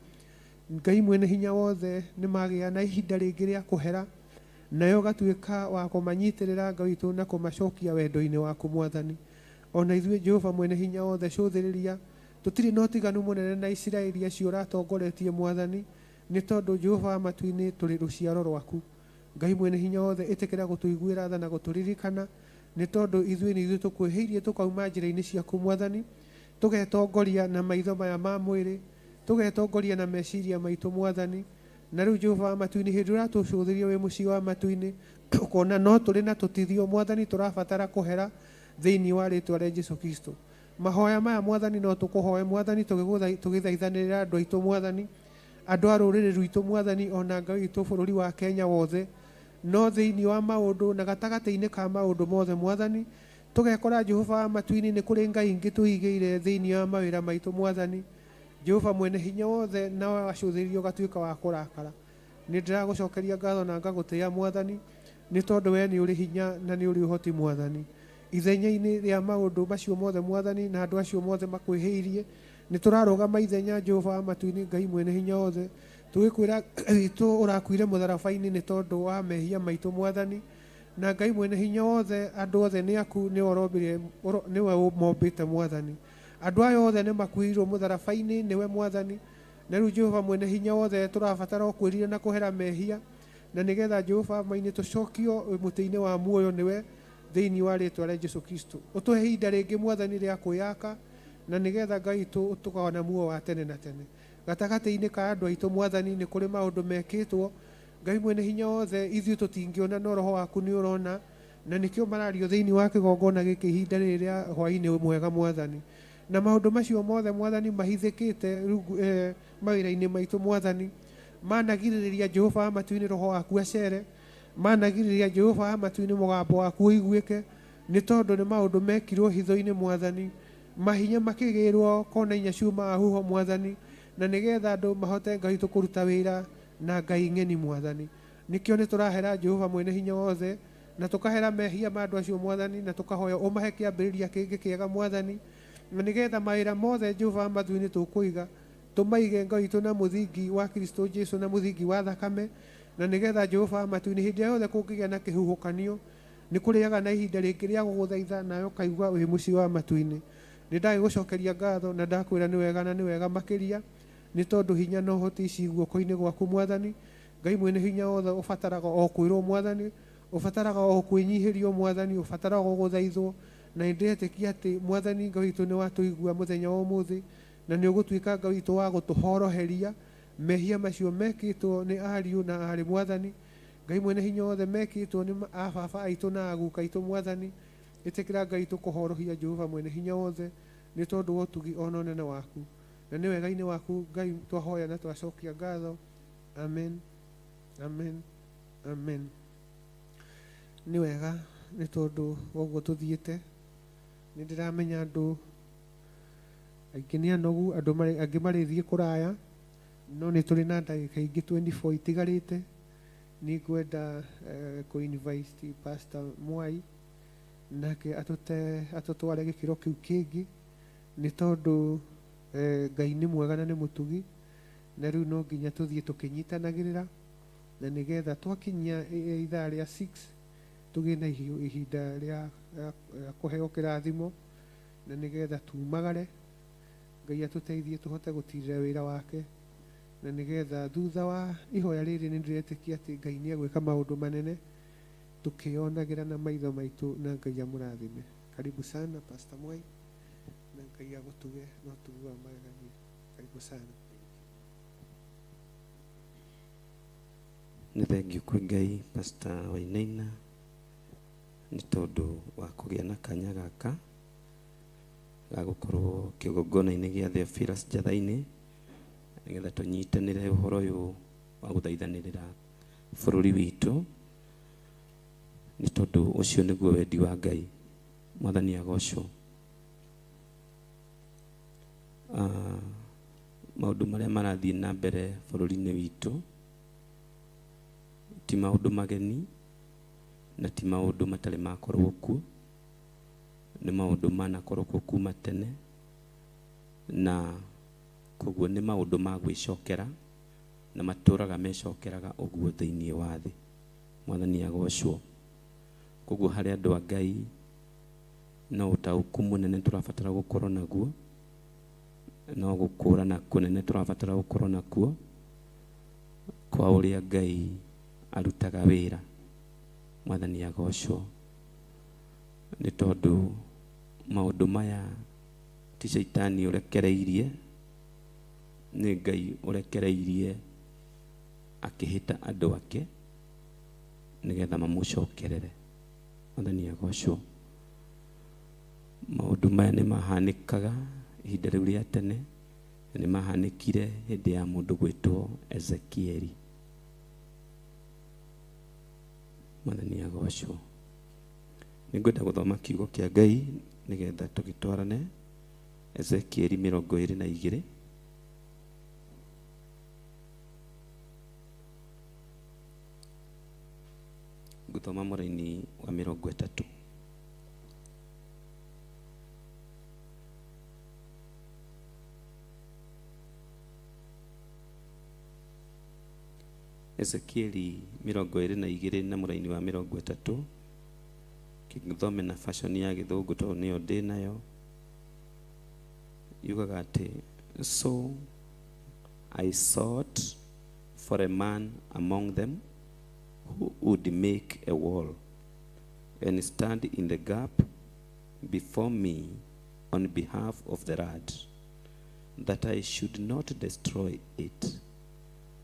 Ngai mwene hinya wothe nĩ magĩa na ihinda rĩngĩ rĩa kũhera, nayo gatuĩka wa kũmanyitĩrĩra Ngai witũ na kũmacokia wendo-inĩ waku Mwathani. Ona ithuĩ Jehova mwene hinya wothe cũthĩrĩria, tũtirĩ na ũtiganu mũnene na Isiraeli acio ũratongoretie Mwathani, nĩ tondũ Jehova matu-inĩ tũrĩ rũciaro rwaku. Ngai mwene hinya wothe ĩtĩkĩra gũtũiguĩra tha na gũtũririkana, nĩ tondũ ithuĩ nĩ ithuĩ tũkwĩhĩirie tũkauma njĩra-inĩ ciaku Mwathani, tũgetongoria na maitho maya ma mwĩrĩ, tũgetongoria na meciria maitũ Mwathani. Na rĩu Jehova matu-inĩ hĩndĩ ũratũcũthĩria wĩ mũciĩ wa matu-inĩ, ũkona no tũrĩ na tũtithio Mwathani tũrabatara kũhera thĩinĩ wa rĩtwa rĩa Jesũ Kristo. Mahoya maya Mwathani no tũkũhoe Mwathani tũgĩthaithanĩrĩra andũ aitũ Mwathani, andũ a rũrĩrĩ rwitũ Mwathani, ona Ngai witũ bũrũri wa Kenya wothe, no thĩinĩ wa maũndũ na gatagatĩ-inĩ ka maũndũ mothe Mwathani, tũgekora Jehova matu-inĩ nĩ kũrĩ ngai ingĩ tũigĩire thĩinĩ wa mawĩra maitũ Mwathani. Jehova mwene hinya wothe na wacũthĩrĩrio gatuĩka wa kũrakara. Nĩ ndĩragũcokeria ngatho na ngagũtĩĩa Mwathani, nĩ tondũ we nĩ ũrĩ hinya na nĩ ũrĩ ũhoti Mwathani. Ithenya-inĩ rĩa maũndũ macio mothe Mwathani na andũ acio mothe makwĩhĩirie, nĩ tũrarũgama ithenya Jehova matu-inĩ Ngai mwene hinya wothe, tũgĩkwĩra witũ ũrakuire mũtharaba-inĩ nĩ tondũ wa mehia maitũ Mwathani. Na Ngai mwene hinya wothe, andũ othe nĩ aku nĩwe ũmombĩte Mwathani. Andũ aya othe nĩ makuirwo mũtharaba-inĩ nĩwe Mwathani. Na rĩu Jehova mwene hinya wothe tũrabatara ũkwĩrire na kũhera mehia, na nĩgetha Jehova mainĩ tũcokio mũtĩ-inĩ wa muoyo nĩwe thĩinĩ wa rĩtwa rĩa Jesũ Kristo. Ũtũhe ihinda rĩngĩ Mwathani rĩa kwĩyaka, na nĩgetha Ngai tũkona muoyo wa tene na tene. Gatagatĩ-inĩ ka andũ aitũ Mwathani nĩ kũrĩ maũndũ mekĩtwo, Ngai mwene hinya wothe ithuĩ tũtingĩona no roho waku nĩ ũrona, na nĩkĩo marario thĩinĩ wa kĩgongona gĩkĩ ihinda rĩrĩ rĩa hwaĩ-inĩ mwega Mwathani. Na maũndũ macio mothe Mwathani mahithĩkĩte mawĩra-inĩ maitũ Mwathani, managirĩrĩria Jehova matu-inĩ roho waku acere, managirĩrĩria Jehova matu-inĩ mũgambo waku ũiguĩke, nĩ tondũ nĩ maũndũ mekirwo hitho-inĩ Mwathani, mahinya makĩgĩrwo kona inya ciuma huho Mwathani, na nĩgetha andũ mahote Ngai kũruta wĩra na Ngai ng'eni Mwathani. Nĩkĩo nĩ tũrahera Jehova mwene hinya wothe, na tũkahera mehia ma andũ acio Mwathani, na tũkahoya ũmahe kĩambĩrĩria kĩngĩ kĩega Mwathani, na nĩgetha mawĩra mothe Jehova matu-inĩ tũkũiga tũmaige Ngai witũ na mũthingi wa Kristo Jesũ na mũthingi wa thakame, na nĩgetha Jehova matu-inĩ hĩndĩ yothe kũngĩgĩa na kĩhuhũkanio, nĩ kũrĩaga na ihinda rĩngĩ rĩa gũgũthaitha nawe ũkaigua wĩ mũciĩ wa matu-inĩ. Nĩ ndagĩgũcokeria ngatho na ndakwĩra nĩ wega na nĩ wega makĩria, nĩ tondũ hinya no ũhoti ici guoko-inĩ gwaku Mwathani. Ngai mwene hinya wothe ũbataraga o kwĩrwo Mwathani, ũbataraga o kwĩnyihĩrio Mwathani, ũbataraga o gũthaithwo, na nĩndĩretĩkia atĩ Mwathani Ngai witũ nĩ watũigua mũthenya wa ũmũthĩ, na nĩ ũgũtuĩka Ngai witũ wa gũtũhoroheria mehia macio mekĩtwo nĩ ariũ na arĩ Mwathani. Ngai mwene hinya wothe mekĩtwo nĩ baba aitũ na aguka aitũ Mwathani, ĩtĩkĩra Ngai tũkũhorohia Jehova mwene hinya wothe, nĩ tondũ wa ũtugi ona ũnene waku, na nĩ wega-inĩ waku Ngai twahoya na twacokia ngatho. Amen, amen, amen. Nĩ wega nĩ tondũ woguo tũthiĩte, nĩ ndĩramenya andũ aingĩ nĩ anogu, andũ angĩ marĩthiĩ kũraya, no nĩ tũrĩ na ndagĩka ingĩ 24 itigarĩte. Nĩ ngwenda kũ-invite Pastor Mwai nake atũtware gĩkĩro kĩu kĩngĩ, nĩ tondũ Ngai nĩ mwega na nĩ mũtugi, na riu no nginya tuthie tukinyitanagirira na nigetha twakinyia ithaa ria 6 tugie na ihinda ria kuheo kirathimo na nigetha tumagare Ngai atuteithie tuhote gutirira wira wake na nigetha thutha wa ihoya riri ni ndiretikia ati Ngai ni egwika maundu manene tukionagira na maitho maitu na Ngai amurathime. Karibu sana Pastor Mwai na Ngai agutuge no tuwa magania. Karibu sana. Nĩ thengiũ kwĩ Ngai Pastor Wainaina nĩ tondũ wa kũgĩa na kanya gaka ga gũkorwo kĩgongona-inĩ gĩa Theophilus Njatha-inĩ nĩgetha tũnyitanĩre ũhoro ũyũ wa gũthaithanĩrĩra bũrũri witũ, nĩ tondũ ũcio nĩguo wendi wa Ngai. Mwathani agocwo. Maũndũ marĩa marathiĩ na mbere bũrũri-inĩ witũ ti maũndũ mageni na ti maũndũ matarĩ makorwo kuo, nĩ maũndũ manakorwo kuo kuma tene, na koguo nĩ maũndũ ma gwĩcokera na matũraga mecokeraga ũguo thĩinĩ wa thĩ. Mwathani agocwo. Koguo harĩ andũ a Ngai no ũtaũku mũnene tũrabatara gũkorwo naguo, no gũkũrana kũnene tũrabatara gũkorwo nakuo kwa ũrĩa Ngai arutaga wĩra. Mwathani agocwo. Nĩ tondũ maũndũ maya ti Shaitani ũrekereirie, nĩ Ngai ũrekereirie akĩhĩta andũ ake nĩgetha mamũcokerere. Mwathani agocwo. Maũndũ maya nĩ mahanĩkaga ihinda rĩu rĩa tene, nĩ mahanĩkire hĩndĩ ya mũndũ gwĩtwo Ezekieli. Mwathani agocwo. Nĩngwenda gũthoma kiugo kĩa Ngai nĩgetha tũgĩtwarane Ezekieli 22. Ngũthoma mũraini wa 30. Ezekieli 22 na mũraini wa 30. Kĩngĩthome na fashion ya Gĩthũngũ tondũ nĩyo ndĩ nayo. Yugaga atĩ, so I sought for a man among them who would make a wall and stand in the gap before me on behalf of the land, that I should not destroy it,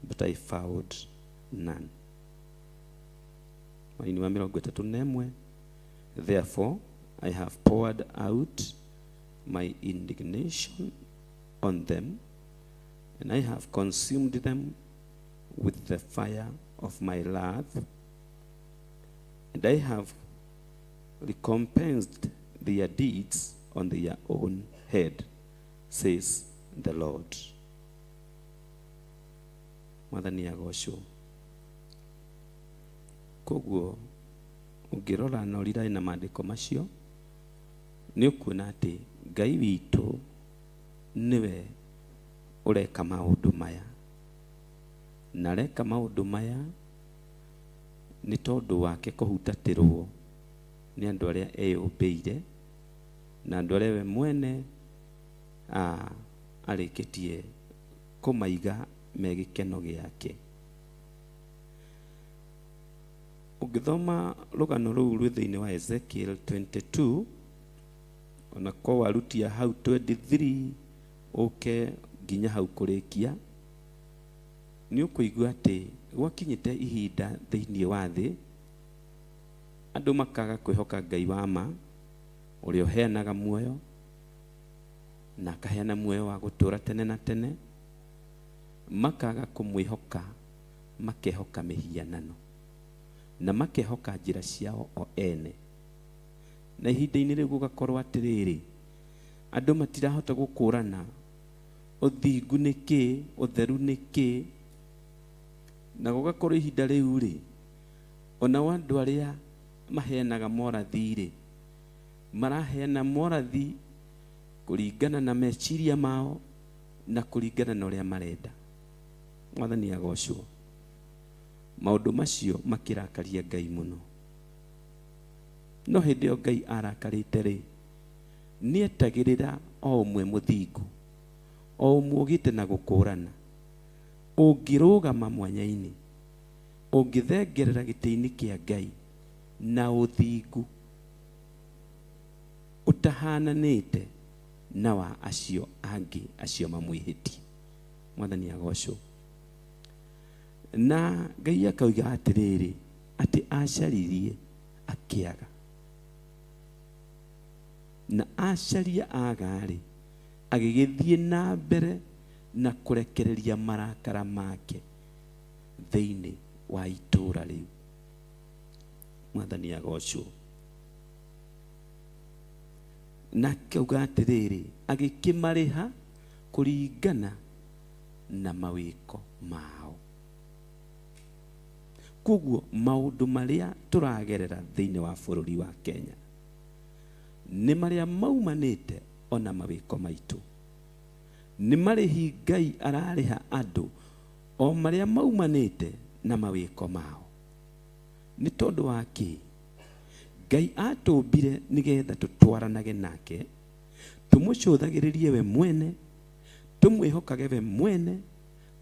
but I found none. Therefore, I have poured out my indignation on them, and I have consumed them with the fire of my wrath, and I have recompensed their deeds on their own head, says the Lord. Mwathani agocwo. Koguo ũngĩrora na ũriraĩ na maandĩko macio nĩ ũkuona atĩ Ngai witũ nĩwe ũreka maũndũ maya, na areka maũndũ maya nĩ tondũ wake kũhutatĩrwo nĩ andũ arĩa eyũmbĩire na andũ arĩa we mwene arĩkĩtie kũmaiga me gĩkeno gĩake. Ũngĩthoma rũgano rũu rwĩ thĩinĩ wa Ezekiel 22 ona ko warutia hau 23 ũke nginya hau kũrĩkia, nĩ ũkũigua atĩ gwakinyĩte ihinda thĩinĩ wa thĩ andũ makaga kwĩhoka Ngai wa ma ũrĩa ũheanaga muoyo na akaheana muoyo wa gũtũra tene na tene, makaga kũmwĩhoka, makehoka mĩhianano na makehoka njĩra ciao o ene. Na ihinda-inĩ rĩu gũgakorwo atĩrĩrĩ, andũ matirahota gũkũrana ũthingu nĩ kĩ, ũtheru nĩ kĩ, na gũgakorwo ihinda rĩu rĩ ona andũ arĩa maheanaga morathi rĩ maraheana morathi kũringana na meciria mao na kũringana na ũrĩa marenda. Mwathani agocwo. Maundu macio makirakaria Ngai muno. No hindi yo Ngai arakarite ri, nietagirira o umwe muthingu, o umwe ugite na gukurana. Ungirugama mwanya-ini, ungithengerera giti-ini kia Ngai na uthingu utahananite na wa acio angi acio mamwihitie. Mwathani agocwo. Na Ngai akauga atiriri ati acaririe akiaga, na acaria agari agigithie na mbere na kurekereria marakara make thiini wa itura riu. Mwathani agocwo. Na akauga atiriri agikimariha kuringana na mawiko mao. Koguo maundu maria turagerera thiini wa bururi wa Kenya ni maria maumanite ona mawiko maitu. Ni marihi Ngai arariha andu o maria maumanite na mawiko mao. Ni tondu wa ki? Ngai atumbire nigetha tutwaranage nake, tumucuthagiririe we mwene, tumwihokage we mwene,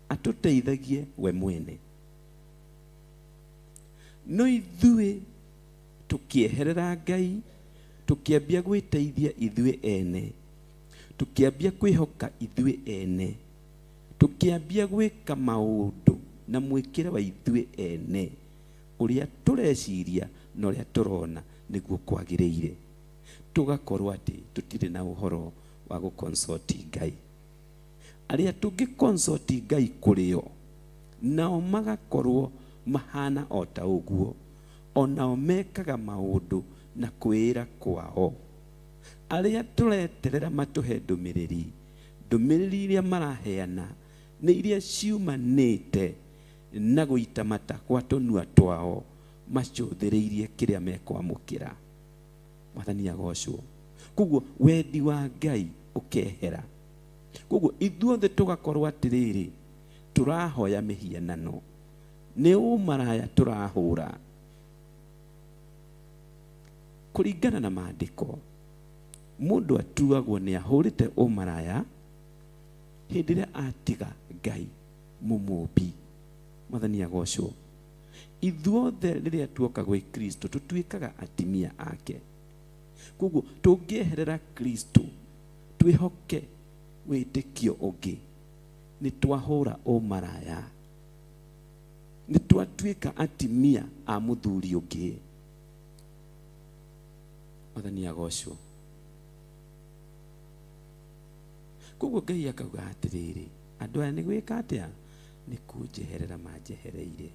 atuteithagie we mwene. No ithuĩ tukieherera Ngai, tukiambia gwiteithia ithuĩ ene, tukiambia kwihoka ithuĩ ene, tukiambia gwika maundu na mwikire wa ithuĩ ene, uria tureciria na uria turona niguo kwagiriire, tugakorwo ati tutire na uhoro wa gukonsult Ngai. Aria tungi consult Ngai kurio, nao magakorwo mahana o ta uguo, onao mekaga maundu na kwira kwao. Aria tureterera matuhe ndumiriri, ndumiriri iria maraheana ni iria ciumanite na guita mata kwa tunua twao macuthiriirie kiria mekwamukira. Mwathani agocwo. Koguo wendi wa Ngai ukehera. Koguo ithuothe tugakorwo atiriri turahoya mihianano, ni umaraya turahura kuringana na maandiko. Mundu atuagwo ni ahurite umaraya hindi ria atiga Ngai mumumbi. Mwathani agocwo. Ithuothe riria tuoka gwi Kristo tutuikaga atimia ake. Koguo tungieherera Kristo twihoke witikio ungi, ni twahura umaraya, ni twatuika atimia a muthuri ungi. Mwathani agocwo. Koguo Ngai akauga atiriri, andu aya ni gwika atia? Ni kunjeherera manjehereire.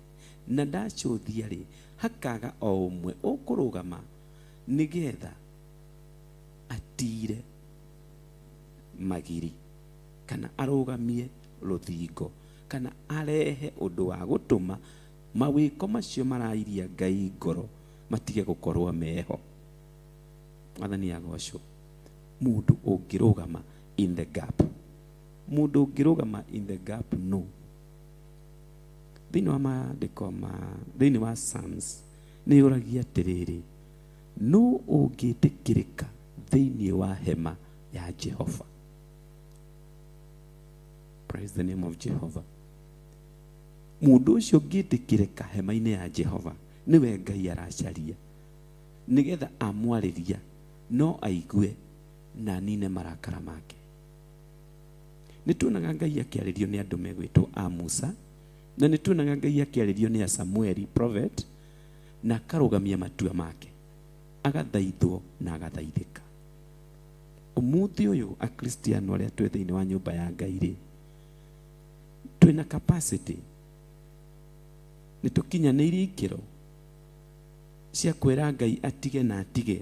Na ndacuthia ri, hakaga o umwe ukurugama nigetha atire magiri, kana arugamie ruthingo, kana arehe undu wa gutuma mawiko macio marairia Ngai ngoro matige gukorwo meho. Mwathani agocwo. Mundu ungirugama in the gap, mundu ungirugama in the gap no. Thiini wa maandiko thiini wa Psalms ni uragia atiriri, no ungitikirika thiini wa hema ya Jehova. Praise the name of Jehovah. Mundu ucio ungitikirika hema-ini ya Jehova niwe Ngai aracaria nigetha amwariria no aigue na nine marakara make. Nituonaga Ngai akiaririo ni andu megwitwo a Musa, na nituonaga Ngai akiaririo ni a Samueli prophet, na akarugamia matua make, agathaithwo na agathaithika. Umuthi uyu a Kristiano aria twi thiini wa nyumba ya Ngai ri, twina capacity, nitukinyaniire ikiro cia kwira Ngai atige na atige,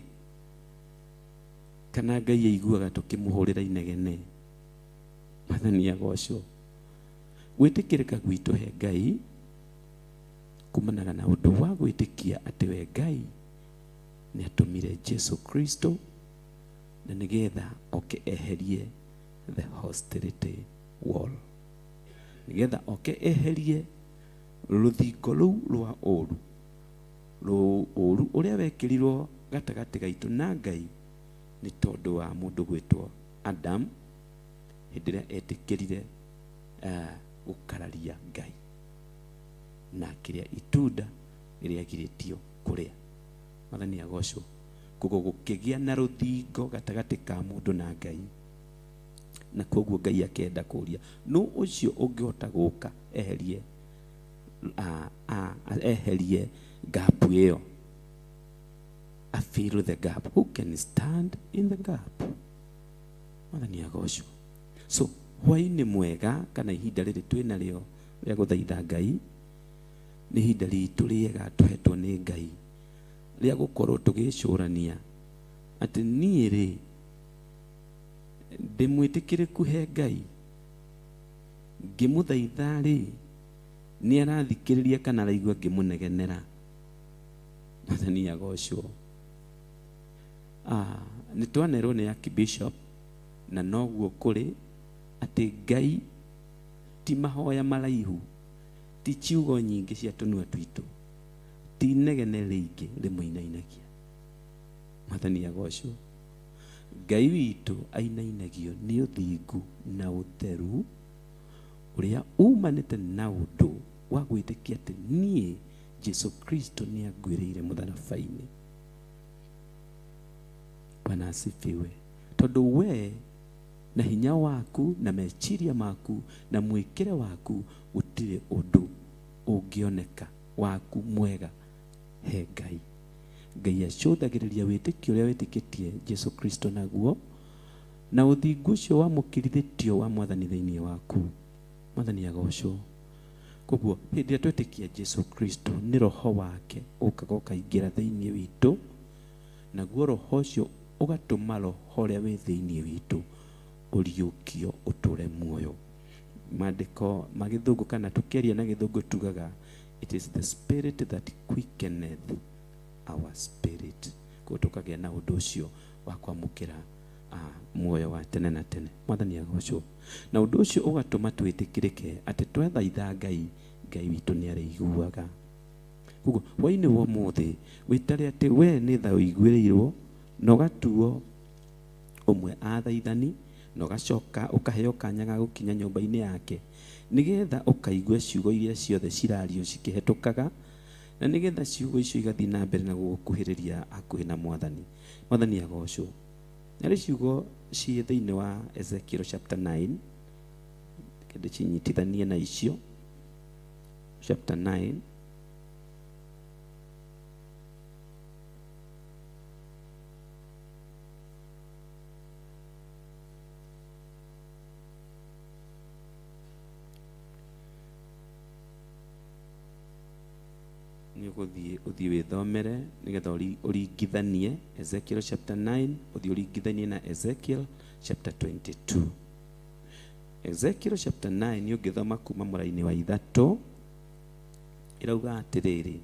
kana Ngai aiguaga tukimuhurira inegene. Mwathani agocwo. Gwitikirika gwitu he Ngai kumanaga na undu wa gwitikia ati we Ngai ni atumire Jesu Kristo na nigetha oke eherie the hostility wall. nigetha oke eherie ruthingo rou rwa ũru ũrĩa wekĩrirwo gatagatĩ gaitũ na Ngai nĩ tondũ wa mũndũ gwĩtwo Adam hĩndĩ ĩrĩa etĩkĩrire gũkararia Ngai na kĩrĩa itunda rĩrĩa agirĩtio kũrĩa. Mwathani agocwo. Koguo gũkĩgĩa na rũthingo gatagatĩ ka mũndũ na Ngai, na koguo Ngai akenda kũria nũ ũcio ũngĩhota gũka eherie gap ĩyo, a fill the gap. Who can stand in the gap? Mwathani agocwo. So hwaĩ-inĩ mwega kana ihinda rĩrĩ twĩna rĩo rĩa gũthaitha Ngai nĩ ihinda ritũ rĩega tũhetwo nĩ Ngai rĩa gũkorwo tũgĩcũrania atĩ niĩ rĩ ndĩmwĩtĩkĩrĩku he Ngai, ngĩmũthaitha rĩ nĩ arathikĩrĩria kana araigua ngĩmũnegenera. Mwathani agocwo. Nĩ twanerwo nĩ Archbishop na noguo kũrĩ atĩ Ngai ti mahoya maraihu, ti ciugo nyingĩ cia tũnua twitũ, ti inegene rĩingĩ rĩmũinainagia. Mwathani agocwo. Ngai witũ ainainagio nĩ ũthingu na ũtheru ũrĩa umanĩte na ũndũ wa gwĩtĩkia atĩ niĩ Jesu Kristo nĩ angwĩrĩire mũtharaba-inĩ. Bwana asifiwe. Tondũ we na hinya waku na meciria maku na mwĩkĩre waku gũtirĩ ũndũ ũngĩoneka waku mwega he Ngai. Ngai acũthagĩrĩria wĩtĩkio ũrĩa wĩtĩkĩtie Jesu Kristo naguo na ũthingu ũcio wamũkĩrithĩtio wa Mwathani thĩinĩ waku. Mwathani agocwo. Koguo hĩndĩ ĩrĩa twĩtĩkia Jesu Kristo nĩ roho wake ũkaga ũkaingĩra thĩinĩ witũ, naguo roho ũcio ũgatũma roho ũrĩa wĩ thĩinĩ witũ ũriũkio ũtũre muoyo. Maandĩko ma Gĩthũngũ kana tũkĩaria na Gĩthũngũ tugaga it is the spirit that quickeneth our spirit. Koguo tũkagĩa na ũndũ ũcio wa kwamũkĩra muoyo wa tene na tene. Mwathani agocwo. Na ũndũ ũcio ũgatũma twĩtĩkĩrĩke atĩ twethaitha Ngai, Ngai witũ nĩ arĩiguaga. Koguo hwaĩ-inĩ wa ũmũthĩ wĩtare atĩ we nĩ tha ũiguĩrĩirwo na ũgatuo ũmwe athaithani na ũgacoka ũkaheo kanya ga gũkinya nyũmba-inĩ yake nĩgetha ũkaigua ciugo iria ciothe cirario cikĩhetũkaga na nĩgetha ciugo icio igathiĩ na mbere na gũgũkuhĩrĩria hakuhĩ na Mwathani. Mwathani agocwo. Nĩ ciugo ciĩ thĩinĩ wa Ezekiel chapter 9 kĩndĩ cinyitithanie na icio chapter 9 nĩ ũthiĩ wĩthomere nĩgetha ũringithanie Ezekiel chapter 9 ũthiĩ ũringithanie na Ezekiel chapter 22. Ezekiel chapter 9 nĩ ũngĩthoma kuma mũraini wa 3 ĩrauga atĩrĩrĩ,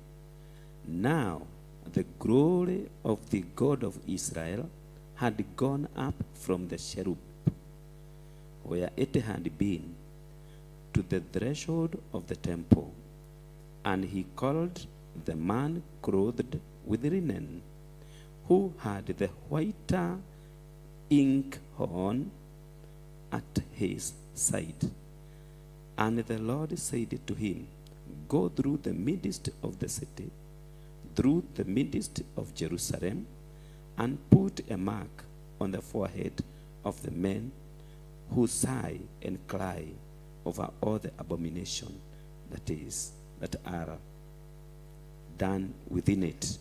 now the glory of the God of Israel had gone up from the cherub where it had been to the threshold of the temple, and he called the man clothed with linen, who had the white inkhorn at his side. And the Lord said to him, go through the midst of the city, through the midst of Jerusalem, and put a mark on the forehead of the men who sigh and cry over all the abomination that are done within it.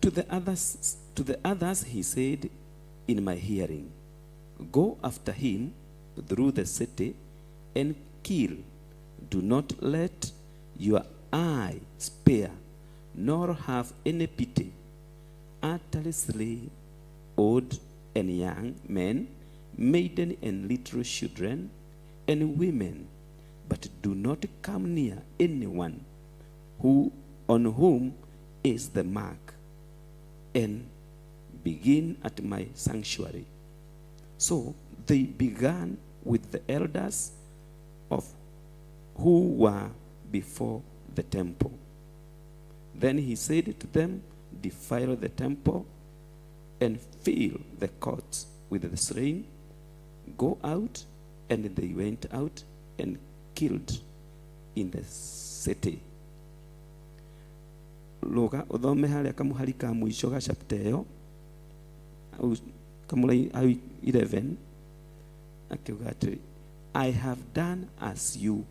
To the others he said in my hearing, go after him through the city and kill. Do not let your eye spare, nor have any pity. Utterly slay old and young men, maiden and little children, and women, but do not come near anyone on whom is the mark, and begin at my sanctuary. So they began with the elders of who were before the temple. Then he said to them, defile the temple and fill the courts with the slain. Go out. And they went out and killed in the city. Loga uthome haria kamuhari ka mwisho ga chapter yo kamula 11 akiuga atiri, I have done as you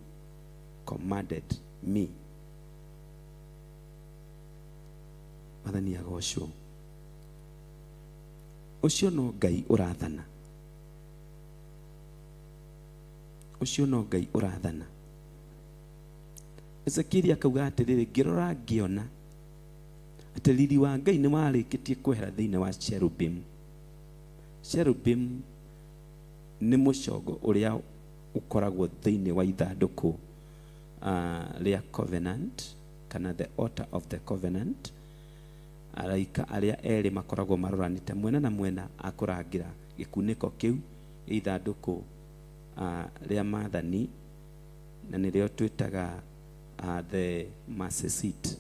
commanded me. Mathani agocwo. Ucio no Ngai urathana. Ucio no Ngai urathana. Ezekiel akauga atiriri, ngirora ngiona ati riri wa Ngai ni warikitie kwehera thiini wa cherubim. Cherubim ni mucogo uria ukoragwo thiini wa ithanduku ria covenant, kana the altar of the covenant. Araika aria eri makoragwo maroranite mwena na mwena akurangira gikuniko kiu ithanduku ria mathani, na nirio twitaga the mercy seat,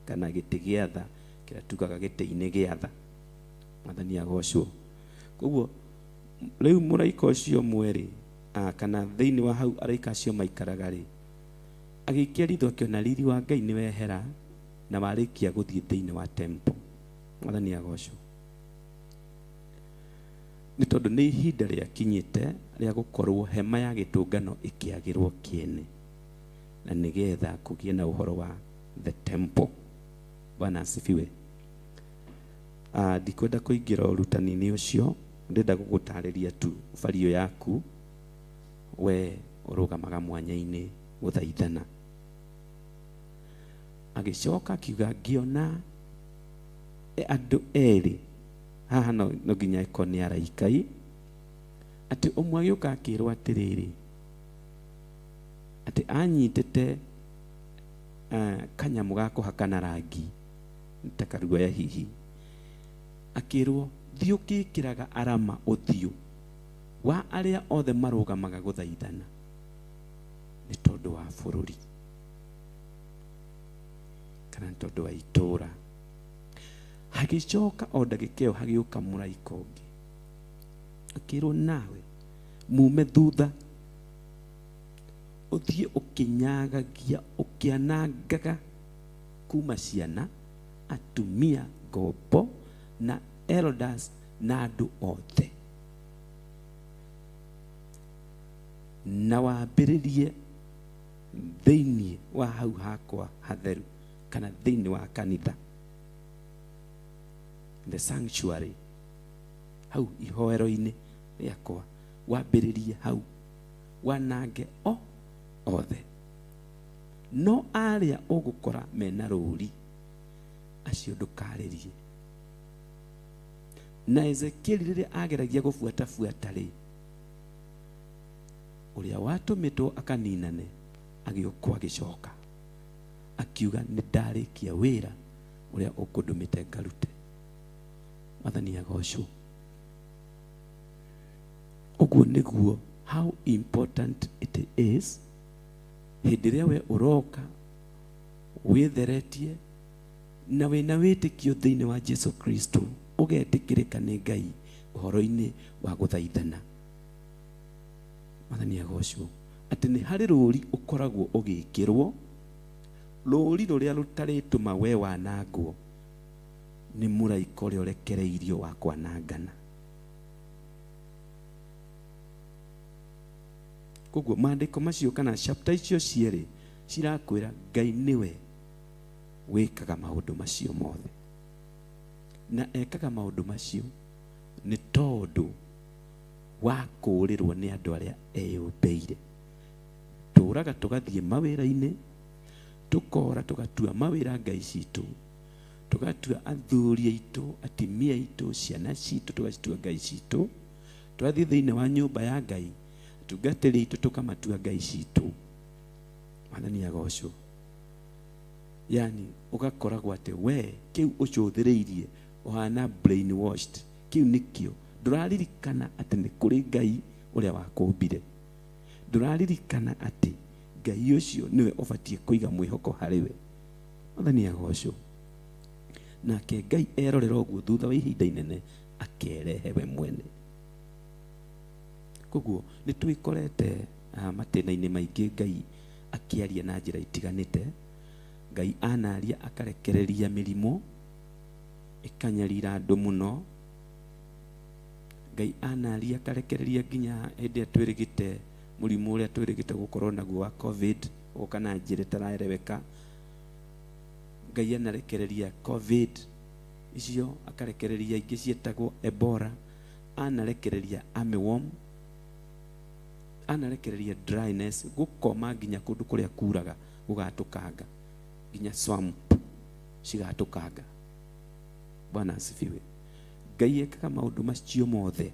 kana giti gia tha kiria tugaga giti-ini gia tha. Mathani agocwo. Koguo riu muraika ucio mweri kana thiini wa hau araika acio maikaraga ri, agiikia ritho akiona riri wa Ngai ni wehera na warikia guthie thiini wa temple. Mathani agocwo. Ni tondu ni ihinda ria kinyite ria gukorwo hema ya gitungano ikiagirwo kiene, na nigetha kugie na uhoro wa the temple. Bwana asifiwe. Ndikwenda kuingira urutani-ini ucio, ndenda gugutariria tu fario yaku we urugamaga mwanya-ini guthaithana. Agicoka akiuga ngiona andu eri haha no nginya iko ni araikai, ati umwe agiuka akirwo atiriri ati anyitete kanyamu ga kuhakana rangi ntakarugwa ya hihi, akirwo thio kikiraga arama uthio wa aria othe marugamaga guthaithana ni tondu wa bururi kana tondu wa itura. Hagicoka o ndagikeo hagiuka muraika ungi akirwo nawe mume thutha uthie ukinyagagia ukianangaga kuma ciana, atumia, ngombo na elders na andu othe, na wambiririe thiini wa hau hakwa hatheru kana thiini wa kanitha, the sanctuary hau ihoero-ini riakwa, wambiririe hau wanange othe. No aria ugukora mena ruri acio ndukaririe. Na Ezekiel riria ageragia gubuata ri, uria watumitwo akaninane agiukwa agicoka akiuga ni ndarikia wira uria ukundumite ngarute. Mathani agocwo. Uguo niguo how important it is hindi ria we uroka witheretie na wina witikio thiini wa Jesu Kristo, ugetikirika ni Ngai uhoro-ini wa guthaithana. Mathani agocwo. Ati ni hari ruri ukoragwo ugikirwo, ruri ruria rutarituma we wanangwo ni muraika uria urekereirio wa kwanangana. Koguo maandiko macio kana chapter icio cieri cirakwira Ngai niwe wikaga maundu macio mothe, na ekaga maundu macio ni tondu wa kuurirwo ni andu aria eyumbeire. Turaga tugathie mawira-ini, tukora tugatua mawira Ngai citu, tugatua athuri aitu, atimia aitu, ciana citu tugacitua Ngai citu, twathie thiini wa nyumba ya Ngai tugatiri aitu tukamatua Ngai citu. Mathani agocwo. Yani ugakoragwo ati we kiu ucuthiriirie uhana brainwashed, kiu nikio nduraririkana ati ni kuri Ngai uria wakumbire. Nduraririkana ati Ngai ucio niwe ubatie kuiga mwihoko hariwe. Mwathani agocwo. Nake Ngai erorera uguo thutha wa ihinda inene akerehe we mwene. Koguo ni twikorete matena-ini maingi Ngai akiaria na njira itiganite. Ngai anaria akarekereria mirimo ikanyarira andu muno. Ngai anaria akarekereria nginya hĩndĩ twirigite murimu uria twirigite gukorwo naguo wa COVID uka na njira itaraereweka. Ngai anarekereria COVID icio, akarekereria ingĩ cietagwo Ebola, anarekereria armyworm, anarekereria dryness, gukoma nginya kundu kuria kuraga gugatukanga, nginya swamp cigatukanga. Bwana asifiwe. Ngai ekaga maundu macio mothe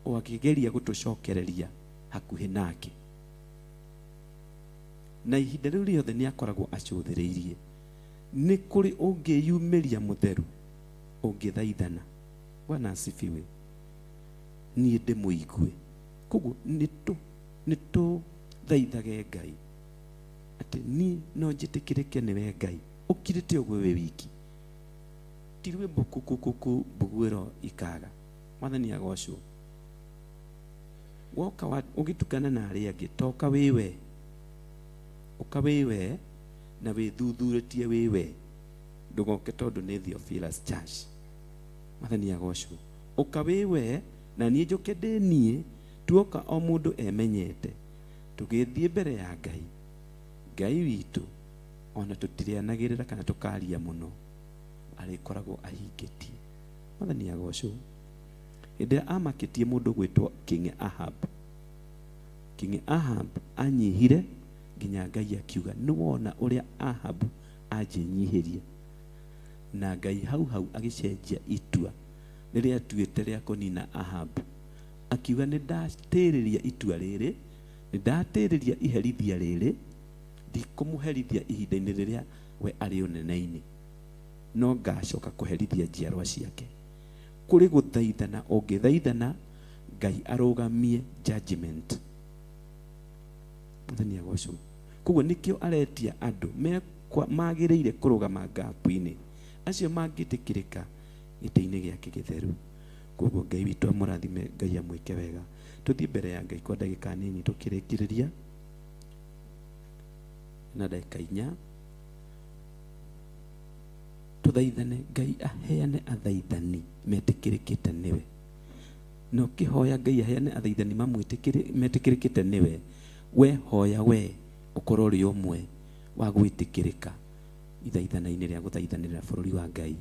o akigeria gutucokereria hakuhi nake, na ihinda riu riothe ni akoragwo acuthiriirie. Ni kuri ungiyumiria mutheru ungithaithana. Bwana asifiwe. Nie ndi muigue. Koguo nitu thaithage Ngai ati ni no njitikirike niwe Ngai ukirite uguo we wiki, tirwe bukukukuku bugwero ikaga. Mwathani agocwo. Woka ugitukana na aria angi, toka wiwe, uka wiwe na withuthuretie wiwe, ndugoke tondu ni Theophilus Church. Mwathani agocwo. Uka wiwe na nie njuke ndi nie, tuoka o mundu emenyete, tugithie mbere ya Ngai. Ngai witu ona tutirianagirira kana tukaria muno, arikoragwo ahingitie. Mwathani agocwo. Hĩndĩ amakitie mundu gwitwo King Ahab. King Ahab anyihire nginya Ngai akiuga niwona uria Ahab anjinyihiria, na Ngai hau agicenjia itua riria atuite ria kunina Ahab. Akiuga ni ndatiriria itua riri, ni ndatiriria iherithia riri, ndikumuherithia ihinda-ini riria we ari unene-ini, no ngacoka kuherithia njiarwa ciake. Kuri guthaithana, ungithaithana Ngai arugamie judgment. Mwathani agocwo. Koguo nikio aretia andu magiriire kurugama ngapu-ini acio mangitikirika giti-ini giake githeru. Koguo Ngai witu amurathime, Ngai amwike wega. Tuthie mbere ya Ngai kwa ndagika nini tukirikiriria na ndagika 4. Tuthaithane Ngai aheane athaithani metikirikite niwe. No kihoya Ngai aheane athaithani metikirikite niwe, we hoya we ukorwo ri umwe wa gwitikirika ithaithana-ini ria guthaithanira bururi wa Ngai.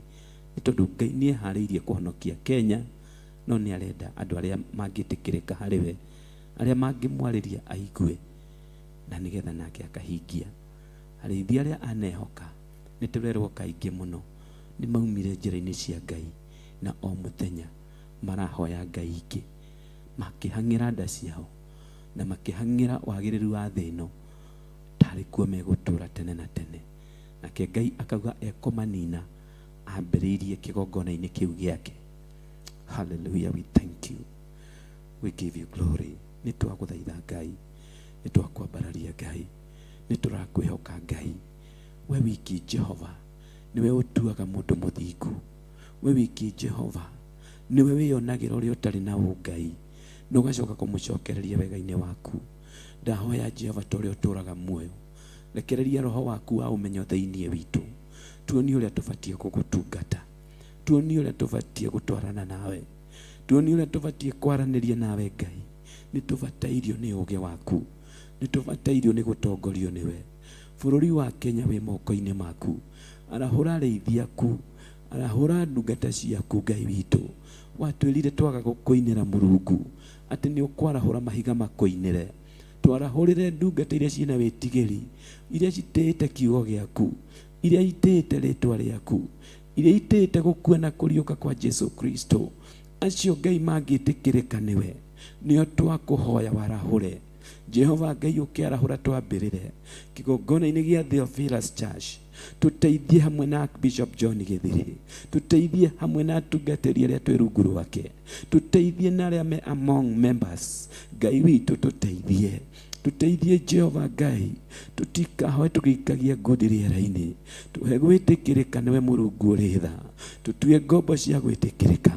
Ni tondu Ngai ni ehariirie kuhonokia Kenya, no ni arenda andu aria mangitikirika hariwe, aria mangimwariria aigue, na nigetha nake akahingia. Ariithia aria anehoka ni turerwo kaingi muno ni maumire njira-ini cia Ngai, na o muthenya marahoya Ngai ingi, makihangira nda ciao na makihangira wagiriru wa thĩ ĩno, tari kuo megutura tene na tene. Nake Ngai akauga ekumanina ambĩrĩirie kĩgongona-inĩ kĩu gĩake. Hallelujah, we thank you, we give you glory. Nĩ twagũthaitha Ngai, nĩ twakwambararia Ngai, nĩ tũrakwĩhoka Ngai. We wiki Jehova niwe utuaga mundu muthingu. We wiki Jehova niwe wĩonagira ũrĩa ũtarĩ na Ngai, na ũgacoka kũmũcokereria wega-inĩ waku. Ndahoya Jehova tũrĩa ũtũraga muoyo, rekereria roho waku wa ũmenyo thĩinĩ witũ, tuonie ũrĩa tũbatie gũgũtungata, tuonie ũrĩa tũbatie gũtwarana nawe, tuonie ũrĩa tũbatie kwaranĩria nawe Ngai. Nĩ tũbatairio nĩ ũũgĩ waku, nĩ tũbatairio nĩ gũtongorio nĩwe. Bũrũri wa Kenya wĩ moko-inĩ maku, arahũra arĩithi aku, arahũra ndungata ciaku Ngai witũ. Watwĩrire twaga gũkũinĩra Mũrungu atĩ nĩ ũkwarahũra mahiga makũinĩre. Twarahũrĩre ndungata iria ciĩna wĩtigĩri, iria citĩĩte kiugo gĩaku, iria itĩĩte rĩtwa rĩaku, iria itĩĩte gũkua na kũriũka kwa Jesu Kristo. Acio Ngai mangĩtĩkĩrĩka nĩwe, nĩo twakũhoya warahũre. Jehova Ngai ukiarahura twambirire kigongona-inĩ gĩa Theophilus Church, tuteithie hamwe na Bishop John Githiri, tuteithie hamwe na atungatĩri arĩa twĩ rungu rwake, tuteithie na arĩa me among members. Ngai witũ tuteithie Jehova Ngai, tutikahoe tũgĩikagia ngundi rĩera-inĩ, tuhe gwĩtĩkĩrĩka nĩwe Mũrungu ũrĩ tha, tutue ngombo cia gwĩtĩkĩrĩka,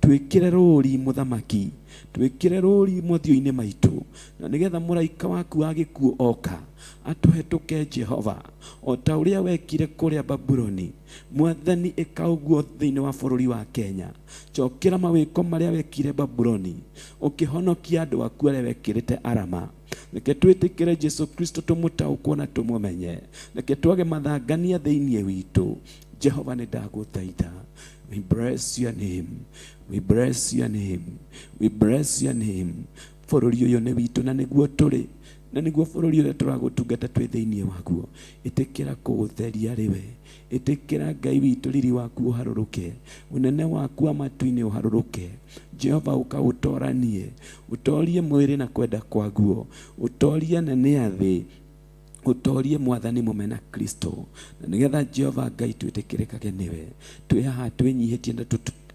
twĩkĩre rũũri mũthamaki, twĩkĩre rũũri mothiũ-inĩ maitũ, na nĩgetha mũraika waku wa gĩkuũ oka atũhetũke Jehova, o ta ũrĩa wekire kũrĩa Babuloni. Mwathani ĩka ũguo thĩinĩ wa bũrũri wa Kenya. Cokera mawĩko marĩa wekire Babuloni, ũkĩhonokia andũ aku arĩa wekĩrĩte arama. Reke twĩtĩkĩre Jesu Kristo, tũmũtaũkwo na tũmũmenye. Reke twage mathangania thĩinĩ witũ. Jehova, nĩ ndagũthaitha. We bless your name. We bless your name. We bless your name. Bũrũri ũyũ nĩ witũ na nĩguo tũrĩ, na nĩguo bũrũri ũrĩa tũragũtungata twĩ thĩinĩ waguo. Ĩtĩkĩra kũũtheria rĩwe, ĩtĩkĩra Ngai witũ riri waku ũharũrũke, ũnene waku wa matu-inĩ ũharũrũke. Jehova, ũkaũtoranie, ũtorie mwĩrĩ na kwenda kwaguo, ũtorie nene a thĩ, ũtorie Mwathani mũmena Kristo, na nĩgetha Jehova Ngai twĩtĩkĩrĩkage nĩwe. Twĩ haha twĩnyihĩtie na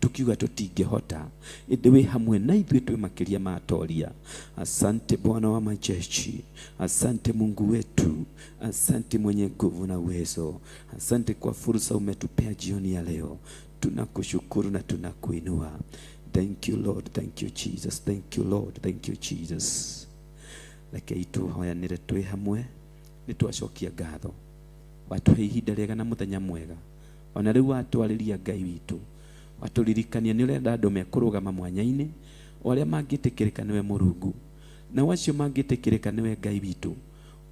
tukiuga tũtingĩhota, ĩndĩ wĩ hamwe na ithuĩ twĩ makĩria ma atoria. Asante Bwana wa majeshi, asante Mungu wetu, asante mwenye nguvu na uwezo. Asante kwa fursa umetupea jioni ya leo, tunakushukuru na tunakuinua. Thank you Lord, thank you Jesus, thank you Lord, thank you Jesus. Reke itũhoyanĩre twĩ hamwe, nĩ twacokia ngatho, watuhe ihinda rĩega na mũthenya mwega, ona rĩu watwarĩria Ngai witũ, watũririkania nĩ ũrenda andũ mekũrũgama mwanya-inĩ ũrĩa mangĩtĩkĩrĩka nĩwe Mũrungu, na wacio mangĩtĩkĩrĩka nĩwe Ngai witũ,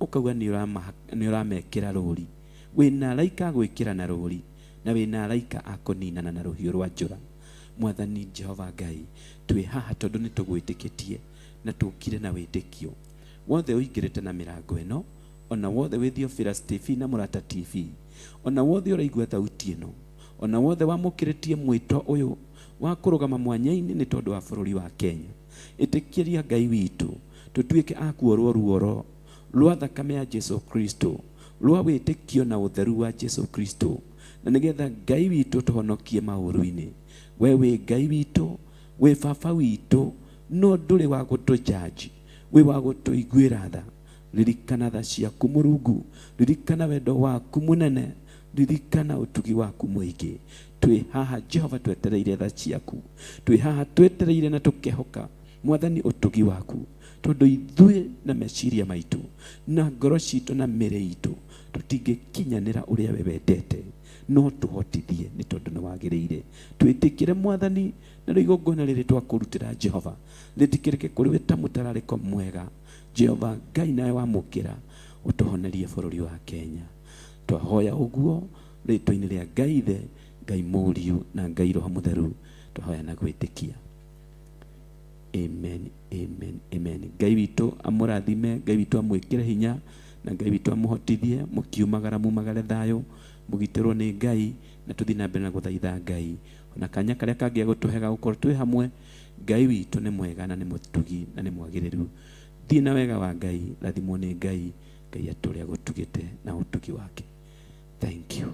ũkauga nĩ ũramekĩra rũũri. Wĩna araika gwĩkĩra na rũũri, na wĩna araika akũninana na rũhiũ rwa njora. Mwathani Jehova Ngai, twĩ haha tondũ nĩ tũgwĩtĩkĩtie na tũkire na wĩtĩkio. Wothe ũingĩrĩte na mĩrango ĩno, ona wothe wĩ Theophilus TV na Mũrata TV, ona wothe ũraigua thauti ĩno, ona wothe wamũkĩrĩtie mwĩto ũyũ wa kũrũgama mwanya-inĩ nĩ tondũ wa bũrũri wa Kenya, ĩtĩkĩria Ngai witũ tũtuĩke a kuorwo ruoro rwa thakame ya Jesu Kristo, rwa wĩtĩkio na ũtheru wa Jesu Kristo, na nĩgetha Ngai witũ tũhonokie maũru-inĩ. We wĩ Ngai witũ, wĩ Baba witũ, no ndũrĩ wa gũtũjaji, wĩ wa gũtũiguĩra tha. Ririkana tha ciaku Mũrungu, ririkana wendo waku mũnene, ririkana ũtugi waku mũingĩ. Twĩ haha Jehova twetereire tha ciaku, twĩ haha twetereire na tũkehoka Mwathani ũtugi waku, tondũ ithuĩ na meciria maitũ na ngoro citũ na mĩĩrĩ itũ tũtingĩkinyanĩra ũrĩa we wendete, no tũhotithie nĩ tondũ nĩ wagĩrĩire. Twĩtĩkĩre Mwathani, na rĩu igongona rĩrĩ twakũrutĩra Jehova rĩtikĩrĩke kũrĩ we ta mũtararĩko mwega. Jehova Ngai nawe wamũkĩra ũtũhonerie bũrũri wa Kenya. Twahoya ũguo rĩtwa-inĩ rĩa Ngai Ithe, Ngai Mũriũ na Ngai Roho Mũtheru, twahoya na gwĩtĩkia. Amen, amen, amen. Ngai witũ amũrathime, Ngai witũ amwĩkĩre hinya, na Ngai witũ amũhotithie, mũkiumagara mumagare thayũ, mũgitĩrwo nĩ Ngai, na tũthiĩ na mbere na gũthaitha Ngai. Ona kanya karĩa kangĩ gũtũhega gũkorwo twĩ hamwe, Ngai witũ nĩ mwega na nĩ mũtugi na nĩ mwagĩrĩru. Thiĩ na wega wa Ngai, rathimwo nĩ Ngai, Ngai atũrĩa gũtugĩte na ũtugi wake. Thank you.